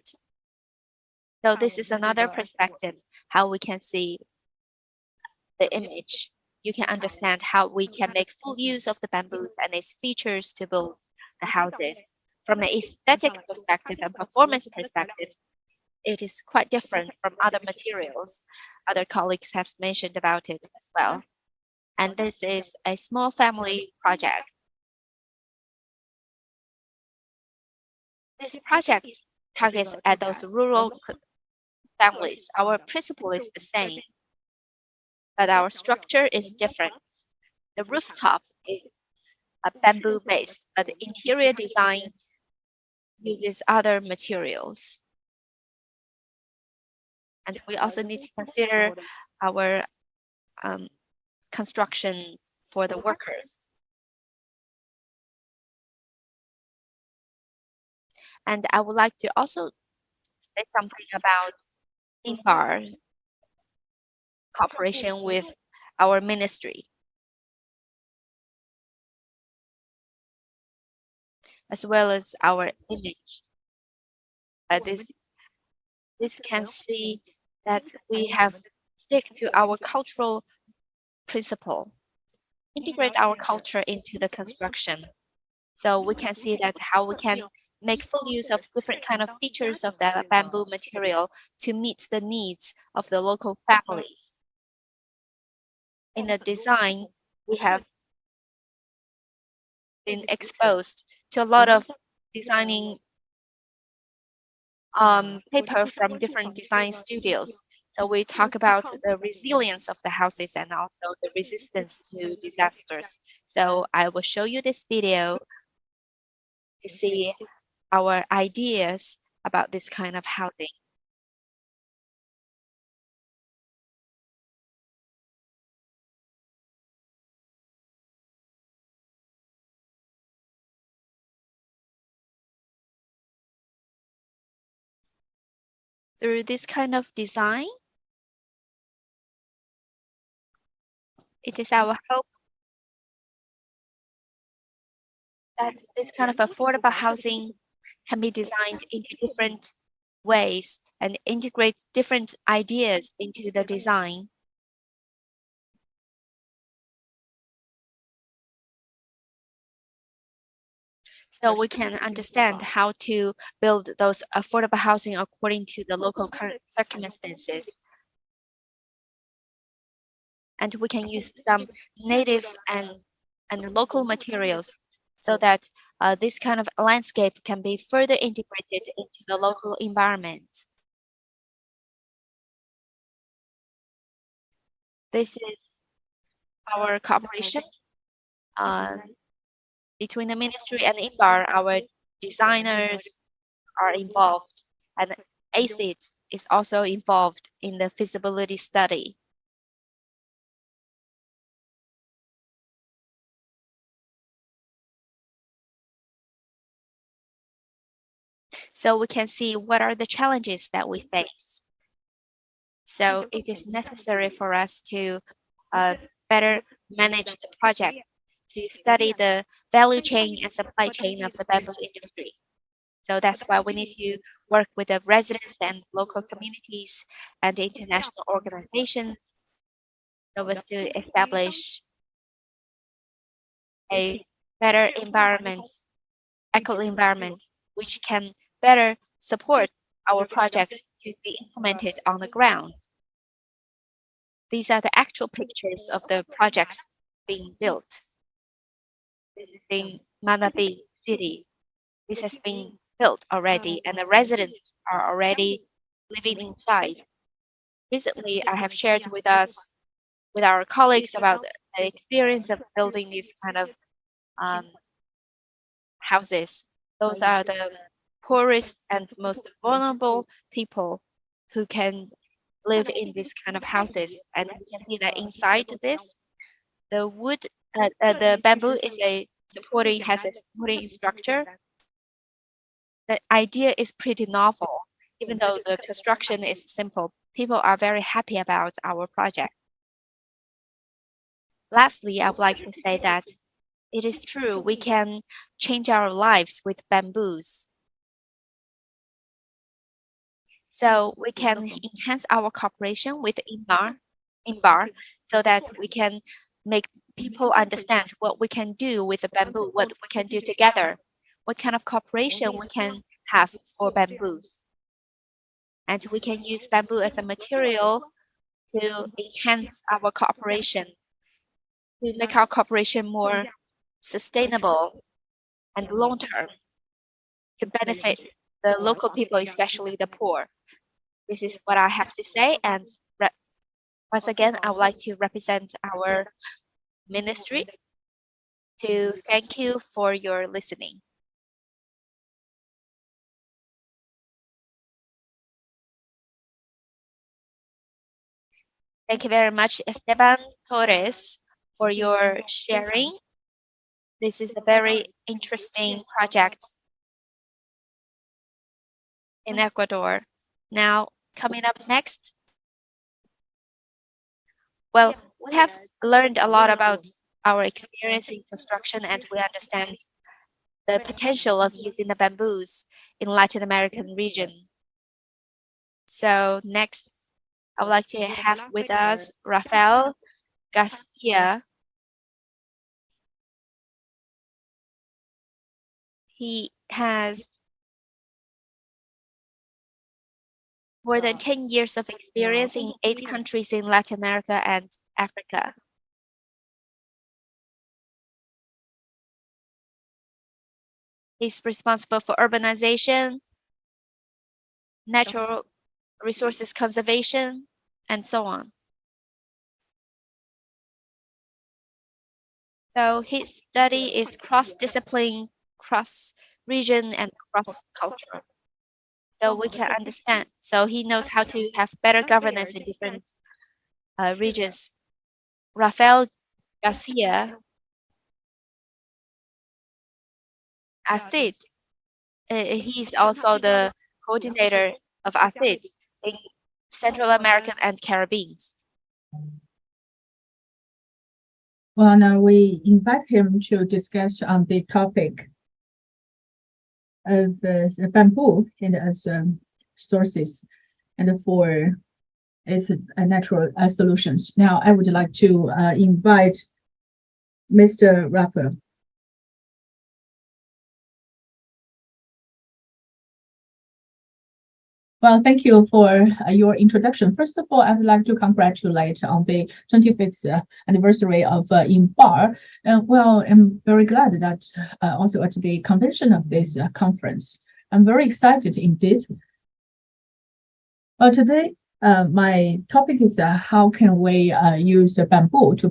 So this is another perspective, how we can see the image. You can understand how we can make full use of the bamboos and its features to build the houses. From an aesthetic perspective and performance perspective, it is quite different from other materials. Other colleagues have mentioned about it as well. And this is a small family project. This project targets at those rural families. Our principle is the same, but our structure is different. The rooftop is bamboo based, but the interior design uses other materials. And we also need to consider our construction for the workers. And I would like to also say something about INBAR cooperation with our ministry, as well as our image. This can see that we have stick to our cultural principle, integrate our culture into the construction. So we can see that how we can make full use of different kind of features of the bamboo material to meet the needs of the local families. In the design, we have been exposed to a lot of designing paper from different design studios. So we talk about the resilience of the houses and also the resistance to disasters. So I will show you this video to see our ideas about this kind of housing. Through this kind of design, it is our hope that this kind of affordable housing can be designed into different ways and integrate different ideas into the design. So we can understand how to build those affordable housing according to the local circumstances. And we can use some native and local materials so that this kind of landscape can be further integrated into the local environment. This is our cooperation between the ministry and INBAR. Our designers are involved, and ACID is also involved in the feasibility study. So we can see what are the challenges that we face. So it is necessary for us to better manage the project, to study the value chain and supply chain of the bamboo industry. So that's why we need to work with the residents and local communities and international organizations so as to establish a better environment, eco-environment, which can better support our projects to be implemented on the ground. These are the actual pictures of the projects being built. This is in Manabi City. This has been built already, and the residents are already living inside. Recently, I have shared with our colleagues about the experience of building these kind of houses. Those are the poorest and most vulnerable people who can live in these kind of houses. And you can see that inside this, the wood, the bamboo is has a supporting structure. The idea is pretty novel, even though the construction is simple. People are very happy about our project. Lastly, I would like to say that it is true we can change our lives with bamboos. So we can enhance our cooperation with INBAR so that we can make people understand what we can do with the bamboo, what we can do together, what kind of cooperation we can have for bamboos. And we can use bamboo as a material to enhance our cooperation, to make our cooperation more sustainable and long-term, to benefit the local people, especially the poor. This is what I have to say, and once again, I would like to represent our ministry to thank you for your listening. Thank you very much, Esteban Torres, for your sharing. This is a very interesting project in Ecuador. Now, coming up next, well, we have learned a lot about our experience in construction, and we understand the potential of using the bamboos in Latin American region. So next, I would like to have with us Rafael Garcia. He has more than 10 years of experience in 8 countries in Latin America and Africa. He's responsible for urbanization, natural resources conservation, and so on. So his study is cross-discipline, cross-region, and cross-cultural. So we can understand. So he knows how to have better governance in different regions. Rafael Garcia, ACID, he's also the coordinator of ACID in Central American and Caribbean. Well, now we invite him to discuss on the topic of the bamboo and as sources and for its natural solutions. Now, I would like to invite Mr. Rapper. Well, thank you for your introduction. First of all, I would like to congratulate on the 25th anniversary of INBAR. Well, I'm very glad that also at the convention of this conference. I'm very excited indeed. Well, today, my topic is how can we use bamboo to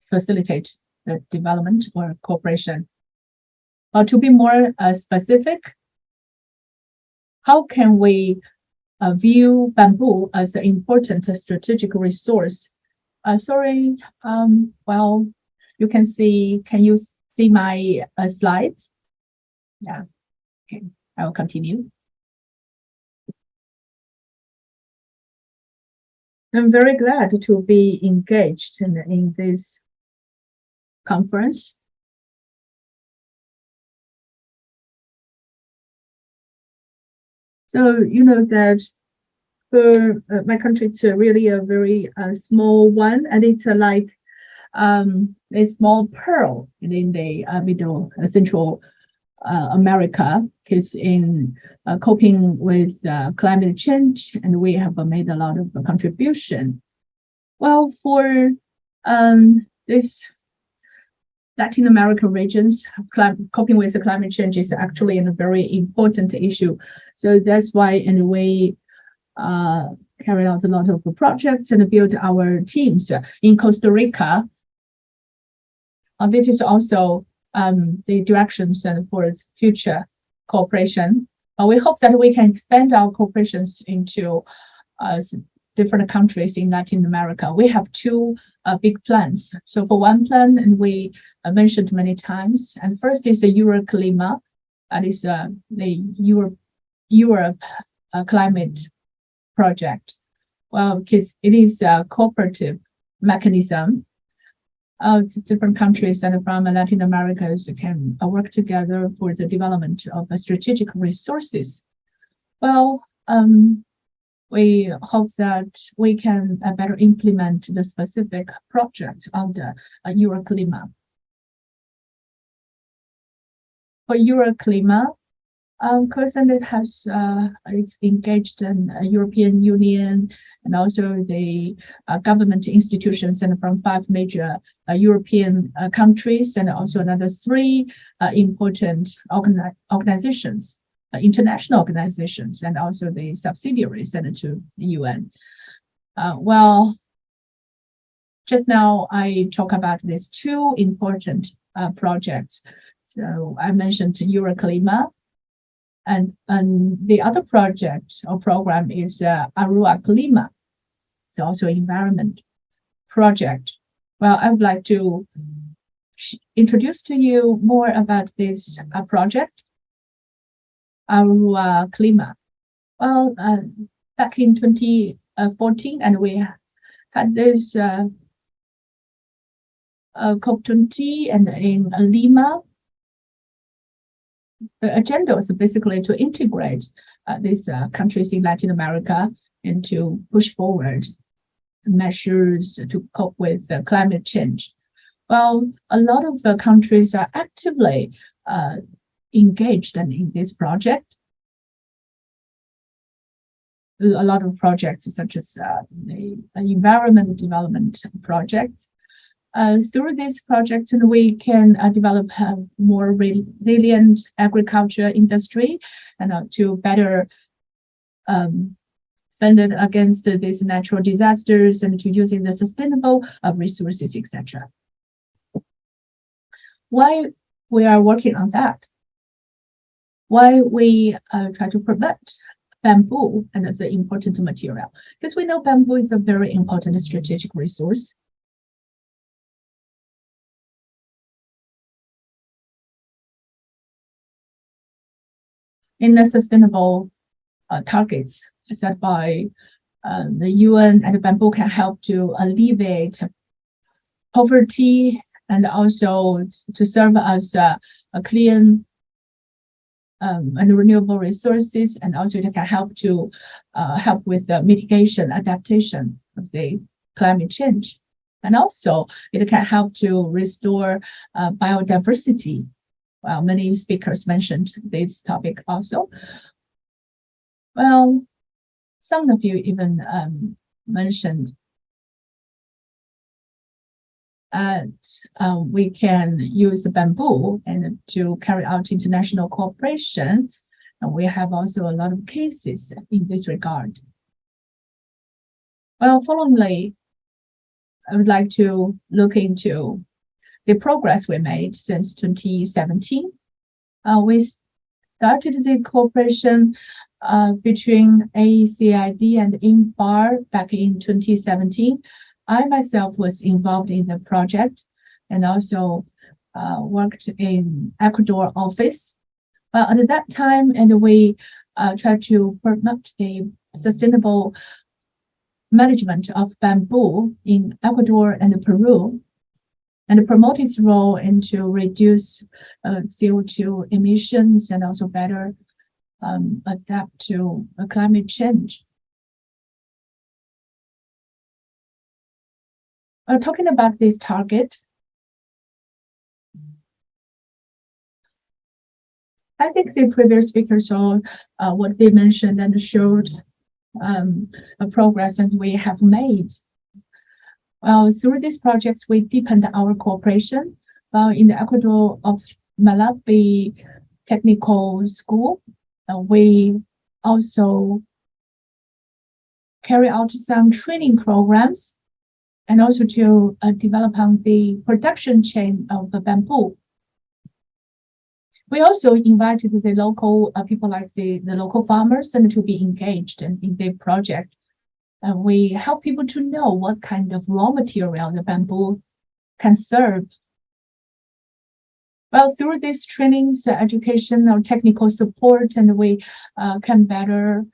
facilitate the development or cooperation. To be more specific, how can we view bamboo as an important strategic resource? Well, you can see, can you see my slides? Yeah, okay, I will continue. I'm very glad to be engaged in this conference. So, you know that for my country, it's really a very small one, and it's like a small pearl in the middle Central America, because in coping with climate change, and we have made a lot of contribution. Well, for this Latin American regions, coping with the climate change is actually a very important issue. So that's why, and we carried out a lot of projects and built our teams in Costa Rica. This is also the directions for future cooperation. We hope that we can expand our cooperations into different countries in Latin America. We have two big plans. So for one plan, and we mentioned many times, and first is the Euroclima, that is the Europe climate project. Well, because it is a cooperative mechanism. Different countries and from Latin America can work together for the development of strategic resources. Well, we hope that we can better implement the specific projects on the Euroclima. For Euroclima, because it has it's engaged in European Union and also the government institutions and from 5 major European countries, and also another 3 important organizations, international organizations, and also the subsidiaries and to the UN. Well, just now I talk about these 2 important projects. So I mentioned Euroclima. And the other project or program is Arua Klima. It's also an environment project. Well, I would like to introduce to you more about this project, Arua Klima. Well, back in 2014, and we had this COP20 and in Lima. The agenda was basically to integrate these countries in Latin America and to push forward measures to cope with climate change. Well, a lot of the countries are actively engaged in this project. A lot of projects such as the environment development projects. Through these projects, we can develop a more resilient agriculture industry and to better fend it against these natural disasters and to using the sustainable resources, etc. Why we are working on that? Why we try to promote bamboo and as an important material? Because we know bamboo is a very important strategic resource. In the sustainable targets set by the UN, and bamboo can help to alleviate poverty and also to serve as a clean and renewable resources, and also it can help to help with the mitigation, adaptation of the climate change. And also it can help to restore biodiversity. Well, many speakers mentioned this topic also. Well, Some of you even mentioned we can use the bamboo and to carry out international cooperation. And we have also a lot of cases in this regard. Well, followingly, I would like to look into the progress we made since 2017. We started the cooperation between ACID and INBAR back in 2017. I myself was involved in the project and also worked in Ecuador office. At that time, and we tried to promote the sustainable management of bamboo in Ecuador and Peru, and promote its role into reduce CO2 emissions and also better adapt to climate change. Talking about this target, I think the previous speakers saw what they mentioned and showed a progress that we have made. Through these projects, we deepened our cooperation. In the Ecuador of Malawi Technical School, we also carry out some training programs and also to develop on the production chain of the bamboo. We also invited the local people like the local farmers and to be engaged in the project. We help people to know what kind of raw material the bamboo can serve. Well, through these trainings, education or technical support, and we can better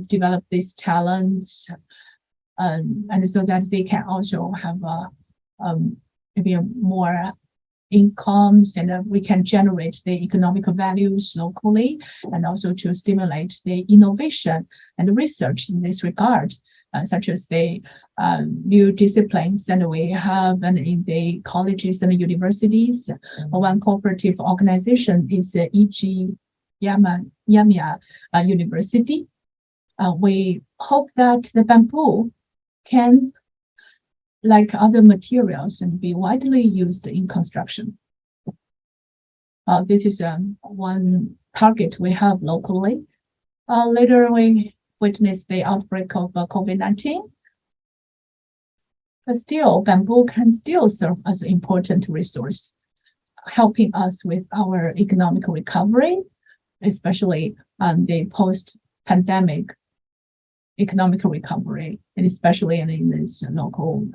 develop these talents, and so that they can also have maybe more incomes, and we can generate the economic values locally, and also to stimulate the innovation and research in this regard, such as the new disciplines that we have and in the colleges and universities. One cooperative organization is E.G. Yamia University. We hope that the bamboo can, like other materials, and be widely used in construction. This is one target we have locally. Later, we witnessed the outbreak of COVID-19. But still, bamboo can still serve as an important resource, helping us with our economic recovery, especially the post-pandemic economic recovery, and especially in this local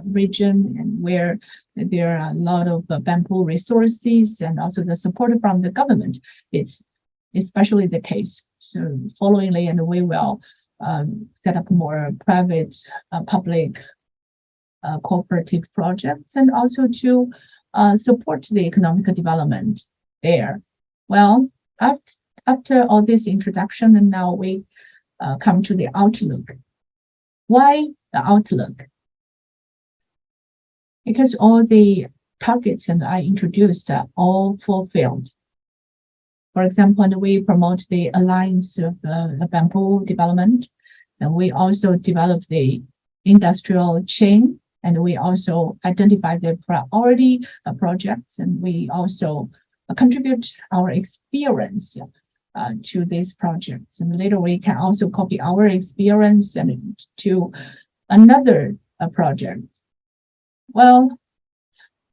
region, and where there are a lot of bamboo resources and also the support from the government. It's especially the case. So followingly, and we will set up more private, public, cooperative projects, and also to support the economic development there. Well, after all this introduction, and now we come to the outlook. Why the outlook? Because all the targets that I introduced are all fulfilled. For example, we promote the alliance of the bamboo development, and we also develop the industrial chain, and we also identify the priority projects, and we also contribute our experience to these projects, and later we can also copy our experience and to another project. Well,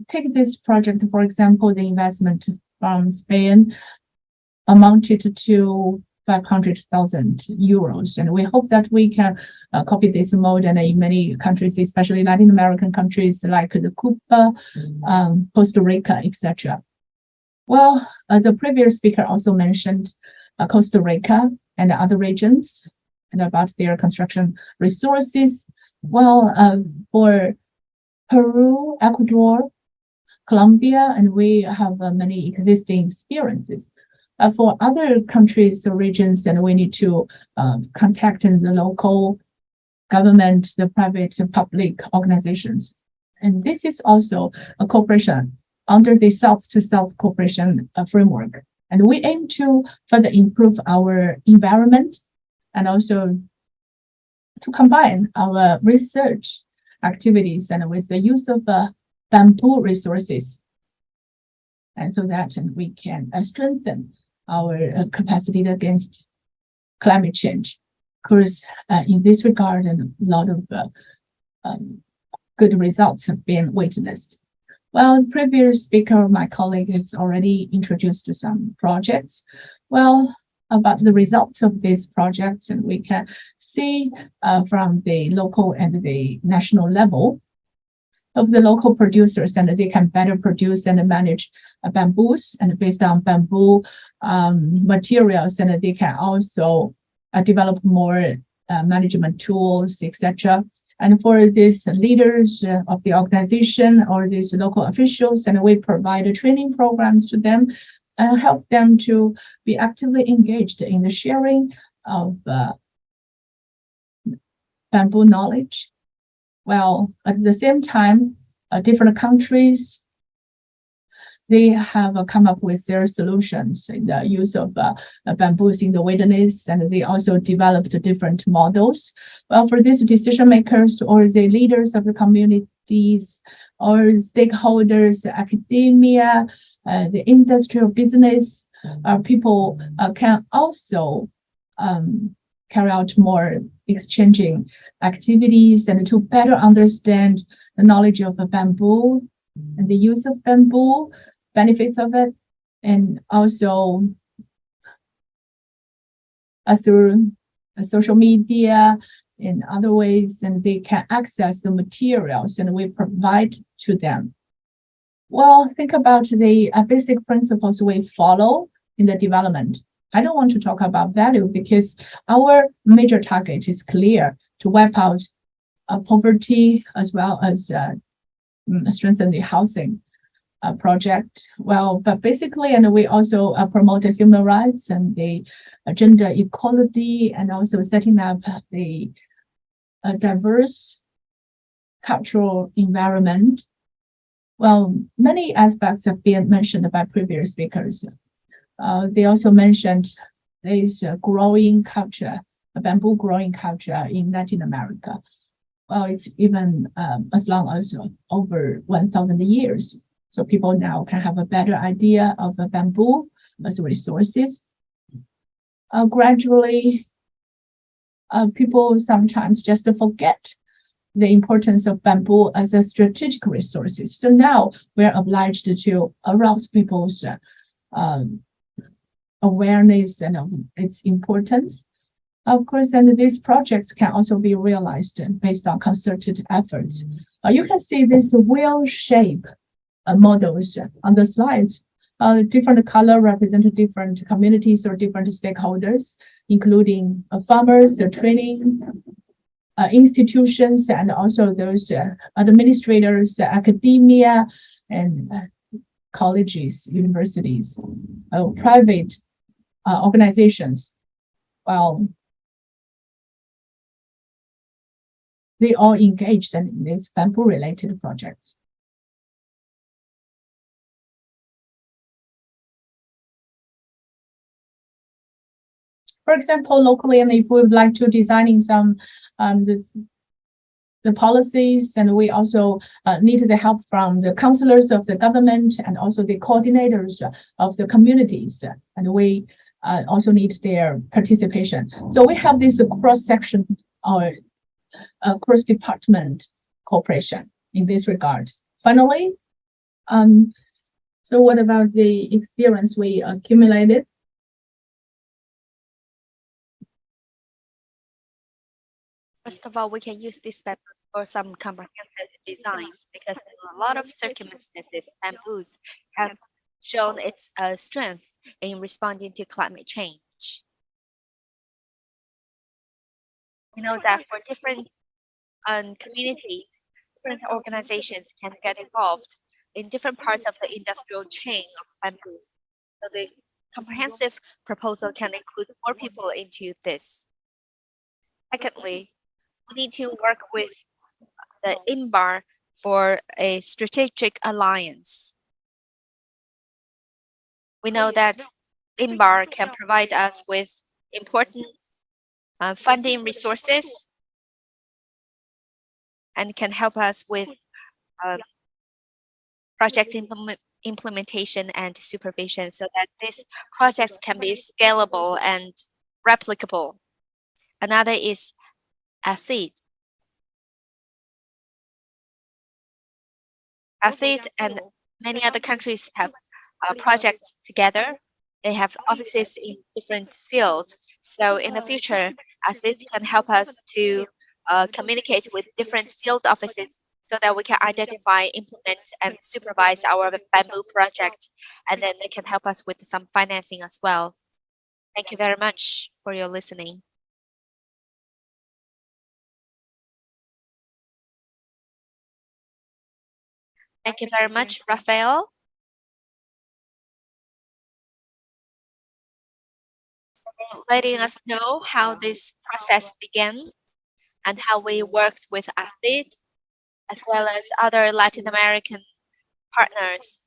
take this project, for example, the investment from Spain amounted to 500,000 euros, and we hope that we can copy this model in many countries, especially Latin American countries like the Cuba, Costa Rica, etc. Well, the previous speaker also mentioned Costa Rica and other regions and about their construction resources. Well, for Peru, Ecuador, Colombia, and we have many existing experiences. For other countries or regions, then we need to contact the local government, the private and public organizations. And this is also a cooperation under the South-to-South cooperation framework. And we aim to further improve our environment and also to combine our research activities and with the use of bamboo resources, and so that we can strengthen our capacity against climate change. Of course, in this regard, a lot of good results have been witnessed. Well, the previous speaker, my colleague, has already introduced some projects. Well, about the results of these projects, and we can see from the local and the national level of the local producers, and they can better produce and manage bamboos, and based on bamboo materials, and they can also develop more management tools, etc. And for these leaders of the organization or these local officials, and we provide training programs to them and help them to be actively engaged in the sharing of bamboo knowledge. Well, at the same time, different countries, they have come up with their solutions in the use of bamboos in the wilderness, and they also developed different models. Well, for these decision makers or the leaders of the communities or stakeholders, academia, the industrial business, people can also carry out more exchanging activities and to better understand the knowledge of bamboo and the use of bamboo, benefits of it, and also through social media in other ways, and they can access the materials and we provide to them. Well, think about the basic principles we follow in the development. I don't want to talk about value because our major target is clear: to wipe out poverty as well as strengthen the housing project. Well, but basically, and we also promote human rights and the gender equality, and also setting up the diverse cultural environment. Well, many aspects have been mentioned by previous speakers. They also mentioned there is a growing culture, a bamboo growing culture in Latin America. Well, it's even as long as over 1,000 years. So people now can have a better idea of the bamboo as resources. Gradually, people sometimes just forget the importance of bamboo as a strategic resources. So now we're obliged to arouse people's awareness and of its importance. Of course, and these projects can also be realized based on concerted efforts. You can see this wheel shape models on the slides. Different color represent different communities or different stakeholders, including farmers, training institutions, and also those administrators, academia, and colleges, universities, private organizations. Well, they all engaged in these bamboo-related projects. For example, locally, and if we would like to designing some the policies, and we also need the help from the councillors of the government and also the coordinators of the communities, and we also need their participation. So we have this cross-section or cross-department cooperation in this regard. Finally, so what about the experience we accumulated? First of all, we can use this method for some comprehensive designs because in a lot of circumstances, bamboos has shown its strength in responding to climate change. We know that for different communities, different organizations can get involved in different parts of the industrial chain of bamboos. So the comprehensive proposal can include more people into this. Secondly, we need to work with the INBAR for a strategic alliance. We know that INBAR can provide us with important funding resources and can help us with project implementation and supervision so that these projects can be scalable and replicable. Another is ASEAN. ASEAN and many other countries have projects together. They have offices in different fields. So in the future, ASEAN can help us to communicate with different field offices so that we can identify, implement, and supervise our bamboo projects. And then they can help us with some financing as well. Thank you very much for your listening. Thank you very much, Raphael, for letting us know how this process began and how we worked with ASEAN as well as other Latin American partners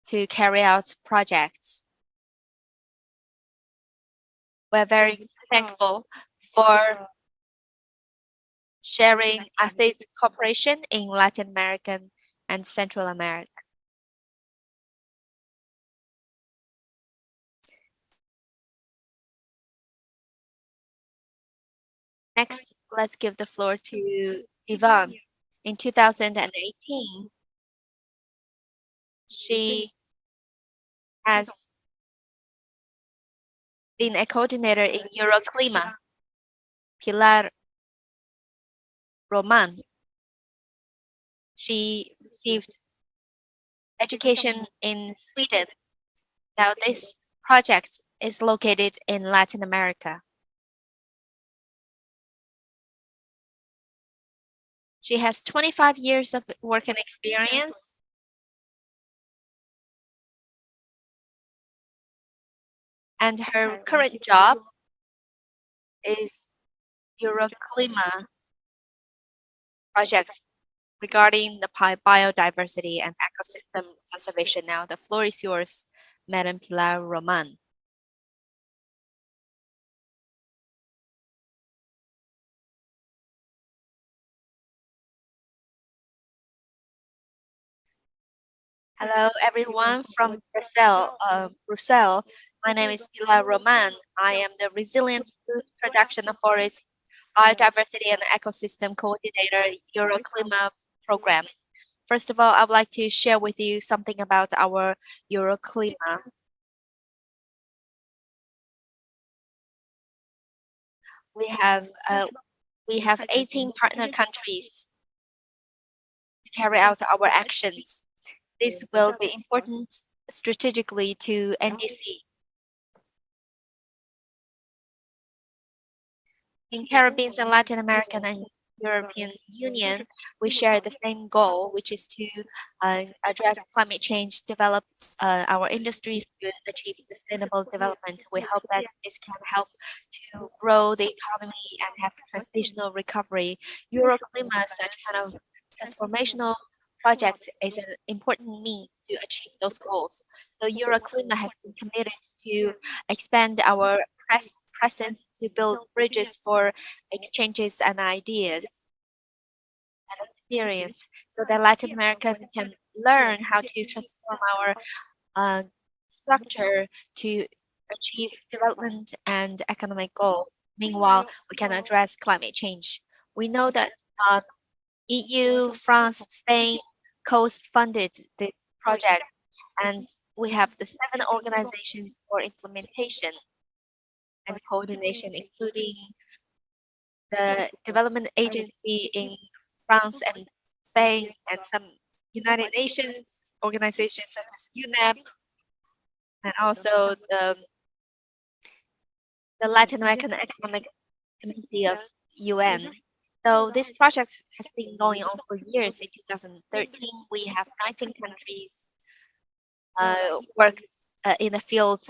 to carry out projects. We're very thankful for sharing ASEAN cooperation in Latin America and Central America. Next, let's give the floor to Yvonne. In 2018, she has been a coordinator in Euroclima. Pilar Roman. She received education in Sweden. Now this project is located in Latin America. She has 25 years of work and experience. And her current job is Euroclima project regarding the biodiversity and ecosystem conservation. Now the floor is yours, Madam Pilar Roman. Hello, everyone from Brussels. My name is Pilar Roman. I am the Resilient Food Production of Forest Biodiversity and Ecosystem Coordinator Euroclima program. First of all, I would like to share with you something about our Euroclima. We have 18 partner countries to carry out our actions. This will be important strategically to NDC. In Caribbean and Latin American and European Union, we share the same goal, which is to address climate change, develop our industries to achieve sustainable development. We hope that this can help to grow the economy and have transitional recovery. Euroclima, such kind of transformational project, is an important means to achieve those goals. So Euroclima has been committed to expand our presence to build bridges for exchanges and ideas and experience so that Latin America can learn how to transform our structure to achieve development and economic goals. Meanwhile, we can address climate change. We know that EU, France, Spain co-funded this project, and we have the 7 organizations for implementation and coordination, including the Development Agency in France and Spain, and some United Nations organizations such as UNEP, and also the Latin American Economic Committee of UN. So this project has been going on for years. In 2013, we have 19 countries worked in the field.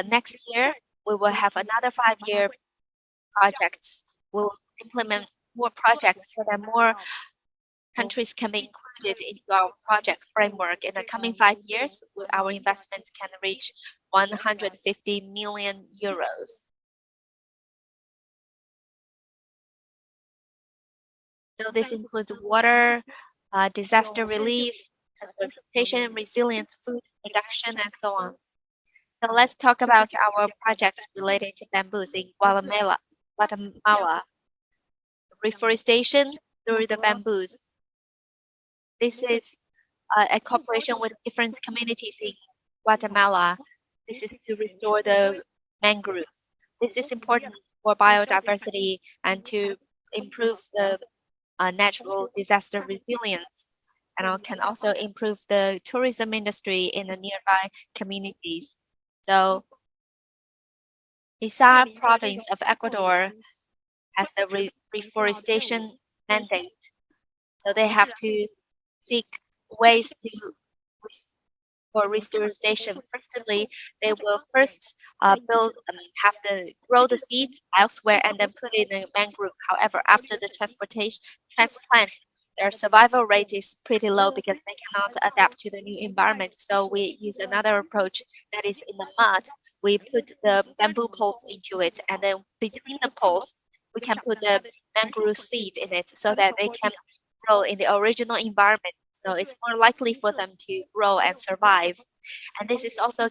Next year, we will have another 5-year project. We'll implement more projects so that more countries can be included into our project framework. In the coming 5 years, our investment can reach 150 million euros. So this includes water, disaster relief, transportation, resilient food production, and so on. So let's talk about our projects related to bamboos in Guatemala. Reforestation through the bamboos. This is a cooperation with different communities in Guatemala. This is to restore the mangroves. This is important for biodiversity and to improve the natural disaster resilience, and can also improve the tourism industry in the nearby communities. So, INBAR province of Ecuador has a reforestation mandate. So they have to seek ways for restoration. Firstly, they will first grow the seed elsewhere and then put it in a mangrove. However, after the transplant, their survival rate is pretty low because they cannot adapt to the new environment. So we use another approach that is in the mud. We put the bamboo poles into it, and then between the poles, we can put the mangrove seed in it so that they can grow in the original environment. So it's more likely for them to grow and survive. And this is also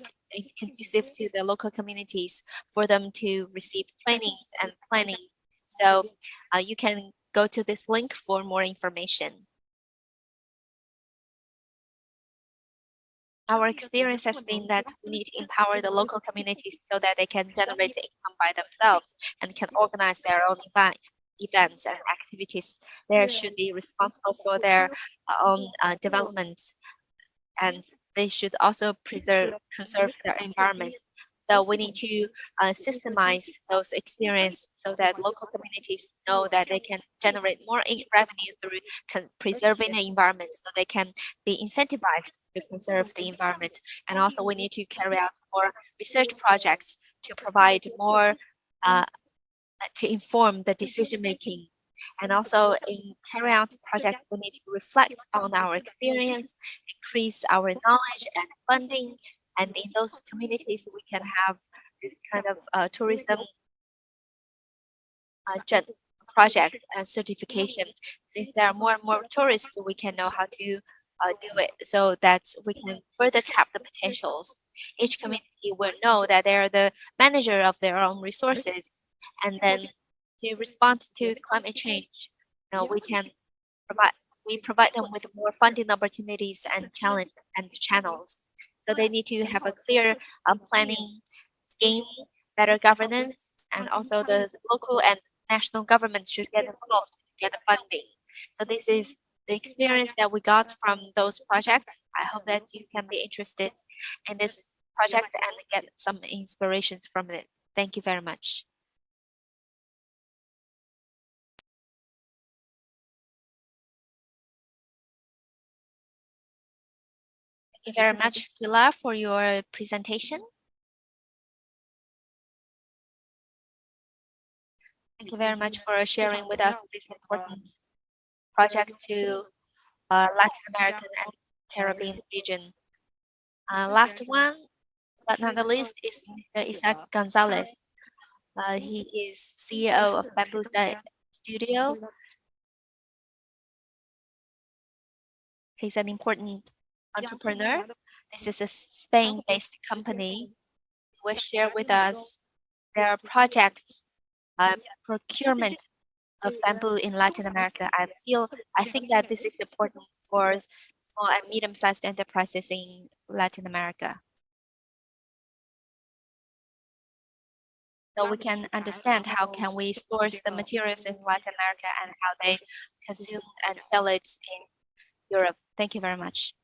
conducive to the local communities for them to receive trainings and planning. So you can go to this link for more information. Our experience has been that we need to empower the local communities so that they can generate the income by themselves and can organize their own events and activities. They should be responsible for their own development, and they should also conserve their environment. So we need to systemize those experiences so that local communities know that they can generate more revenue through preserving the environment, so they can be incentivized to conserve the environment. And also we need to carry out more research projects to provide more to inform the decision making. And also in carrying out projects, we need to reflect on our experience, increase our knowledge and funding. And in those communities, we can have this kind of tourism project and certification. Since there are more and more tourists, we can know how to do it so that we can further tap the potentials. Each community will know that they are the manager of their own resources, and then to respond to climate change, we provide them with more funding opportunities and channels. So they need to have a clear planning scheme, better governance, and also the local and national governments should get involved to get the funding. So this is the experience that we got from those projects. I hope that you can be interested in this project and get some inspirations from it. Thank you very much. Thank you very much, Pilar, for your presentation. Thank you very much for sharing with us this important project to Latin American and Caribbean region. Last one, but not the least, is Mr. Isaac Gonzalez. He is CEO of Bambusa Studio. He's an important entrepreneur. This is a Spain-based company. Will share with us their projects, procurement of bamboo in Latin America. I think that this is important for small and medium-sized enterprises in Latin America. So we can understand how can we source the materials in Latin America and how they consume and sell it in Europe. Thank you very much.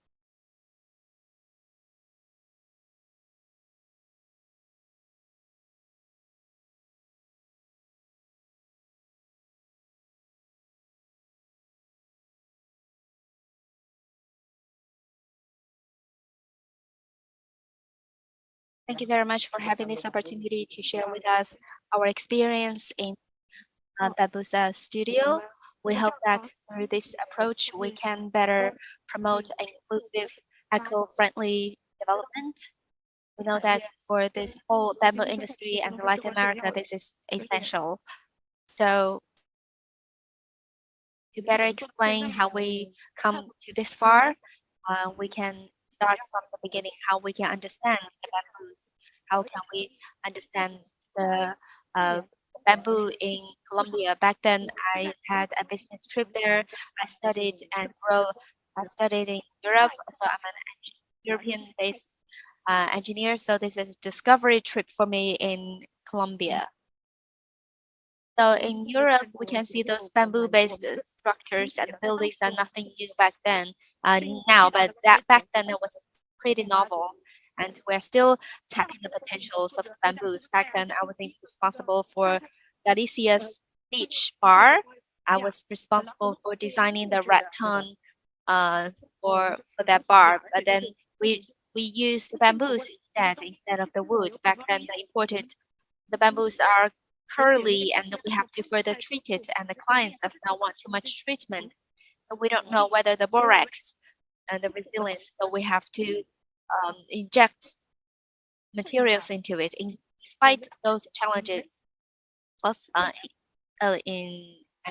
Thank you very much for having this opportunity to share with us our experience in Bambusa Studio. we hope that through this approach, we can better promote inclusive, eco-friendly development. We know that for this whole bamboo industry and Latin America, this is essential. So to better explain how we come to this far, we can start from the beginning, how we can understand the bamboos, how can we understand the bamboo in Colombia. Back then, I had a business trip there. I studied in Europe, so I'm an European-based engineer. So this is a discovery trip for me in Colombia. So in Europe, we can see those bamboo-based structures and buildings are nothing new back then. Now, but back then it was pretty novel, and we're still tapping the potentials of the bamboos. Back then, I was responsible for Galicia's beach bar. I was responsible for designing the rattan for that bar, but then we used bamboos instead of the wood. Back then, the bamboos are curly and we have to further treat it, and the clients does not want too much treatment. So we don't know whether the borax and the resilience, so we have to inject materials into it. Despite those challenges, plus and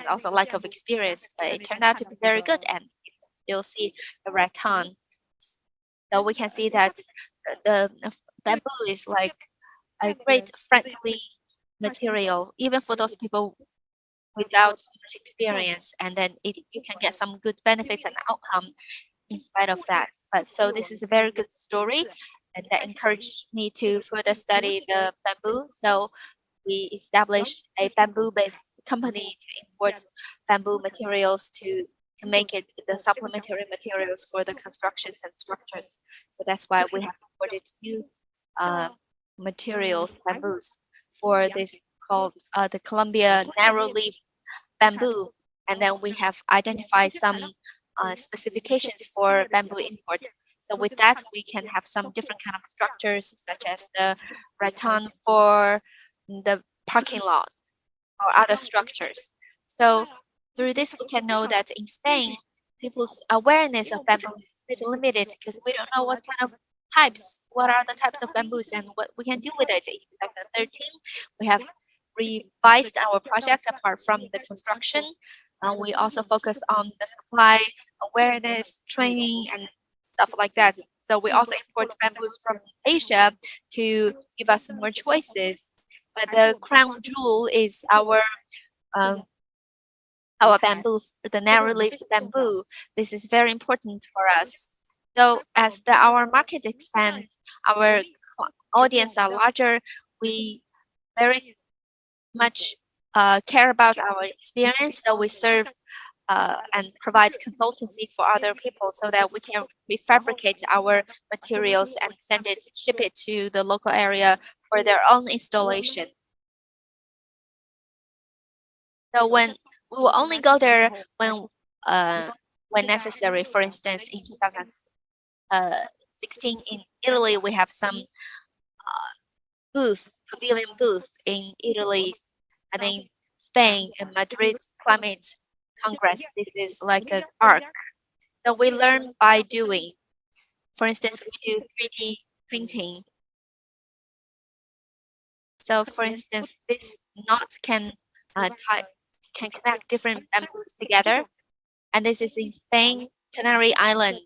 also lack of experience, but it turned out to be very good, and you can still see the rattan. So we can see that the bamboo is like a great friendly material, even for those people without much experience, and then you can get some good benefits and outcome in spite of that. But so this is a very good story, and that encouraged me to further study the bamboo. So we established a bamboo-based company to import bamboo materials to make it the supplementary materials for the constructions and structures. So that's why we have imported new materials, bamboos, for this called the Colombia narrow leaf bamboo. And then we have identified some specifications for bamboo import. So with that, we can have some different kind of structures, such as the rattan for the parking lot or other structures. So through this, we can know that in Spain, people's awareness of bamboo is pretty limited because we don't know what are the types of bamboos and what we can do with it. In 2013, we have revised our project apart from the construction. We also focus on the supply, awareness, training, and stuff like that. So we also import bamboos from Asia to give us more choices. But the crown jewel is our bamboo, the narrow-leaved bamboo. This is very important for us. So as our market expands, our audience are larger, we very much care about our experience. So we serve and provide consultancy for other people so that we can refabricate our materials and ship it to the local area for their own installation. So when we will only go there when necessary. For instance, in 2016 in Italy, we have some pavilion booth in Italy, and in Spain and Madrid Climate Congress. This is like an arc. So we learn by doing. For instance, we do 3D printing. So for instance, this knot can connect different bamboos together. And this is in Spain, Canary Islands.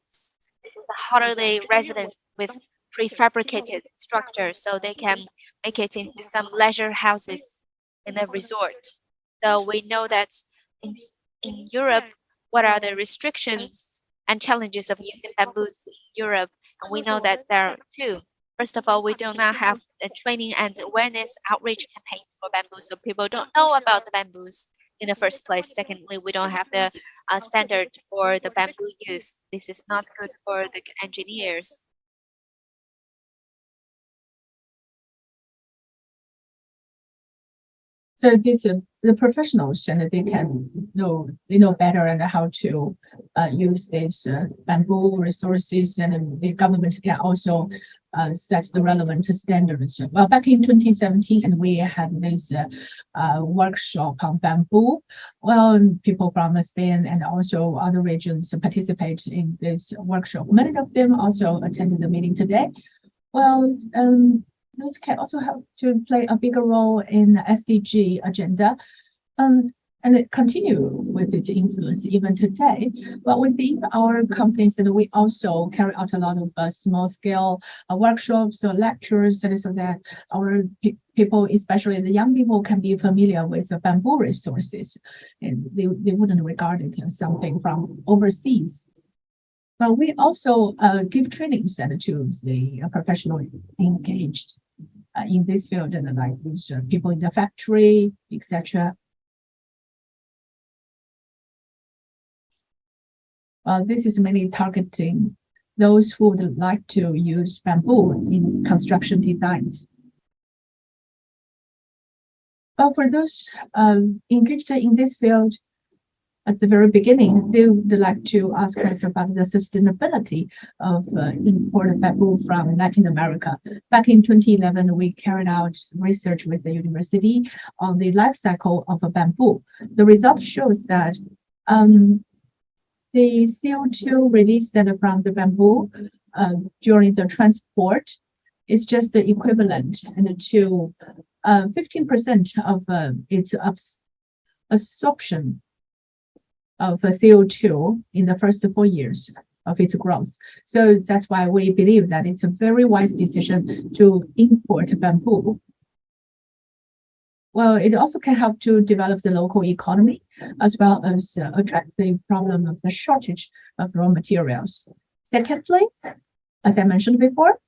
This is a holiday residence with prefabricated structure, so they can make it into some leisure houses in a resort. So we know that in Europe, what are the restrictions and challenges of using bamboos in Europe? And we know that there are two. First of all, we do not have the training and awareness outreach campaign for bamboo, so people don't know about the bamboos in the first place. Secondly, we don't have the standard for the bamboo use. This is not good for the engineers. So this the professionals, and they can know better and how to use these bamboo resources, and the government can also set the relevant standards. Well, back in 2017, and we had this workshop on bamboo. Well, people from Spain and also other regions participate in this workshop. Many of them also attended the meeting today. Well, this can also help to play a bigger role in the SDG agenda. And it continue with its influence even today. But within our companies, and we also carry out a lot of small-scale workshops or lectures, and so that our people, especially the young people, can be familiar with the bamboo resources, and they wouldn't regard it as something from overseas. But we also give trainings to the professionals engaged in this field, and like these people in the factory, etc. This is mainly targeting those who would like to use bamboo in construction designs. But for those engaged in this field, at the very beginning, they would like to ask us about the sustainability of imported bamboo from Latin America. Back in 2011, we carried out research with the university on the life cycle of a bamboo. The result shows that the CO2 released from the bamboo during the transport is just the equivalent to 15% of its absorption of CO2 in the first 4 years of its growth. So that's why we believe that it's a very wise decision to import bamboo. Well, it also can help to develop the local economy as well as address the problem of the shortage of raw materials. Secondly, as I mentioned before,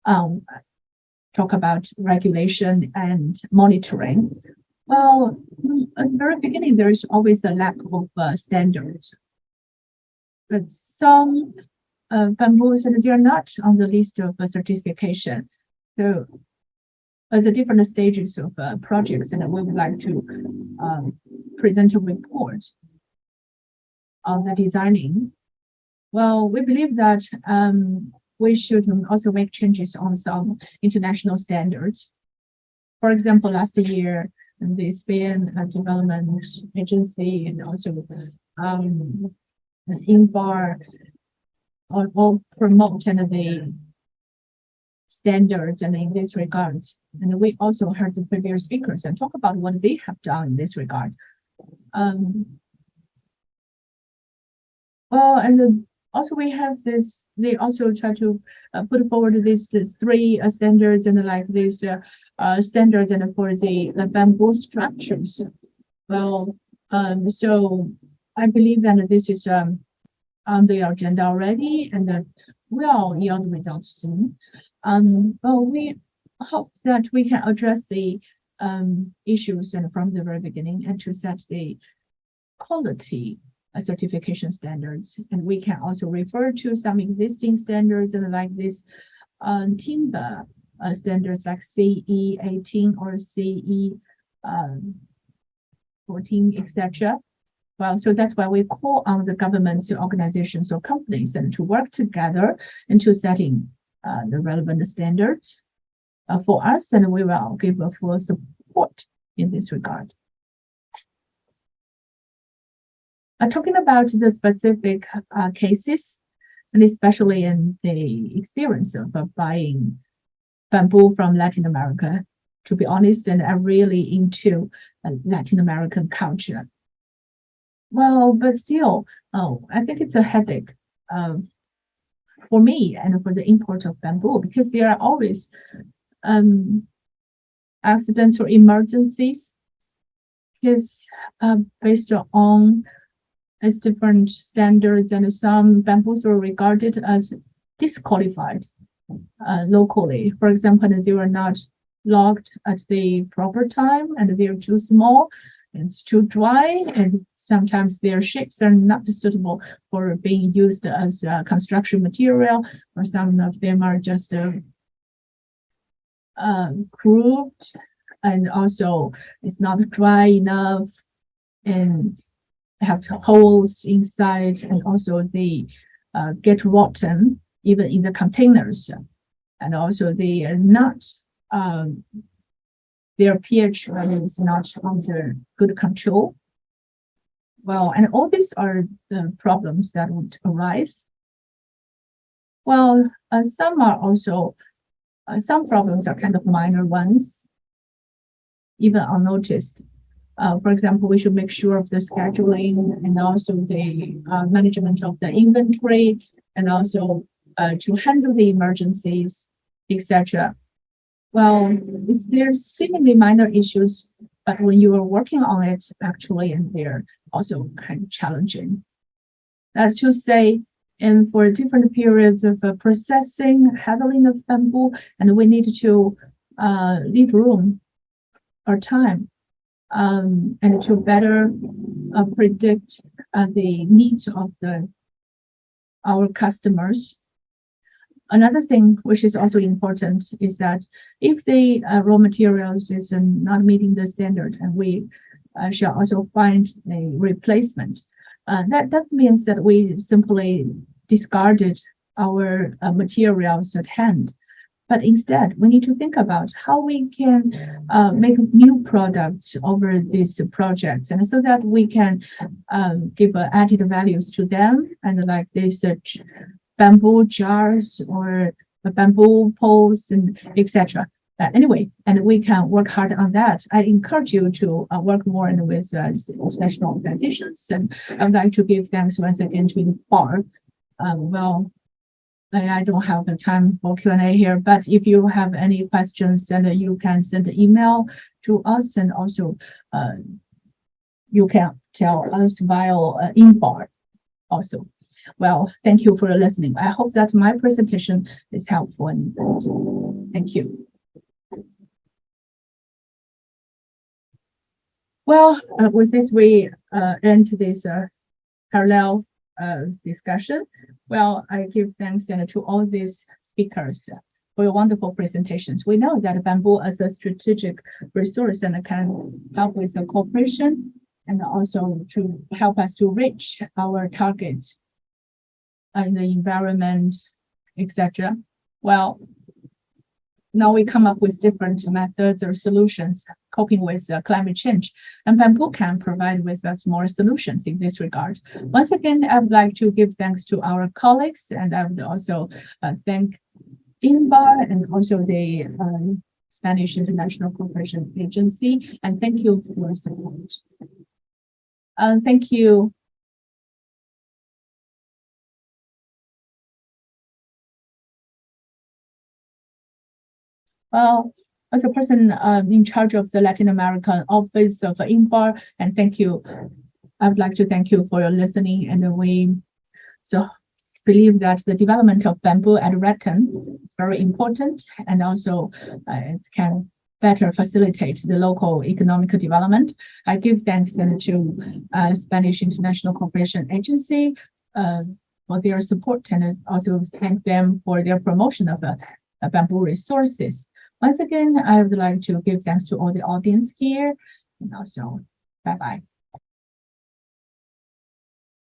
talk about regulation and monitoring. Well, at the very beginning, there is always a lack of standards. But some bamboos, they are not on the list of certification. So at the different stages of projects, and we would like to present a report on the designing. Well, we believe that we should also make changes on some international standards. For example, last year, the Spain Development Agency and also INBAR all promote the standards and in this regards. And we also heard the previous speakers and talk about what they have done in this regard. Well, and then also we have this, they also try to put forward these 3 standards and like these standards and for the bamboo structures. Well, so I believe that this is on the agenda already and that will yield results soon. Well, we hope that we can address the issues and from the very beginning and to set the quality certification standards. And we can also refer to some existing standards and like this timber standards like CE 18 or CE 14, etc. Well, so that's why we call on the governments, organizations, or companies and to work together into setting the relevant standards for us, and we will give a full support in this regard. Talking about the specific cases, and especially in the experience of buying bamboo from Latin America, to be honest, and I'm really into Latin American culture. Well, but still, I think it's a headache for me and for the import of bamboo because there are always accidents or emergencies because based on its different standards, and some bamboos are regarded as disqualified locally. For example, they were not logged at the proper time and they're too small, it's too dry, and sometimes their shapes are not suitable for being used as construction material, or some of them are just crooked, and also it's not dry enough and have holes inside, and also they get rotten even in the containers. and also they are not, their pH level is not under good control. Well, and all these are the problems that would arise. Well, some are also, some problems are kind of minor ones, even unnoticed. For example, we should make sure of the scheduling and also the management of the inventory, and also to handle the emergencies, etc. Well, there's seemingly minor issues, but when you are working on it, actually, and they're also kind of challenging. That's to say, and for different periods of processing, handling of bamboo, and we need to leave room or time and to better predict the needs of our customers. Another thing which is also important is that if the raw materials is not meeting the standard, and we shall also find a replacement, that means that we simply discarded our materials at hand. But instead, we need to think about how we can make new products over these projects, and so that we can give added values to them, and like this bamboo jars or bamboo poles and etc. Anyway, and we can work hard on that. I encourage you to work more with international organizations, and I'd like to give thanks once again to INBAR. Well, I don't have the time for Q&A here, but if you have any questions, then you can send an email to us, and also you can tell us via INBAR also. Well, thank you for listening. I hope that my presentation is helpful, and thank you. Well, with this, we end this parallel discussion. Well, I give thanks to all these speakers for your wonderful presentations. We know that bamboo as a strategic resource and can help with the cooperation, and also to help us to reach our targets in the environment, etc. Well, now we come up with different methods or solutions coping with climate change, and bamboo can provide with us more solutions in this regard. Once again, I would like to give thanks to our colleagues, and I would also thank INBAR and also the Spanish International Cooperation Agency, and thank you for your support. Thank you. Well, as a person in charge of the Latin American office of INBAR, and thank you. I would like to thank you for your listening, and we believe that the development of bamboo at Rattan is very important, and also it can better facilitate the local economic development. I give thanks then to Spanish International Cooperation Agency for their support, and also thank them for their promotion of bamboo resources. Once again, I would like to give thanks to all the audience here, and also bye-bye.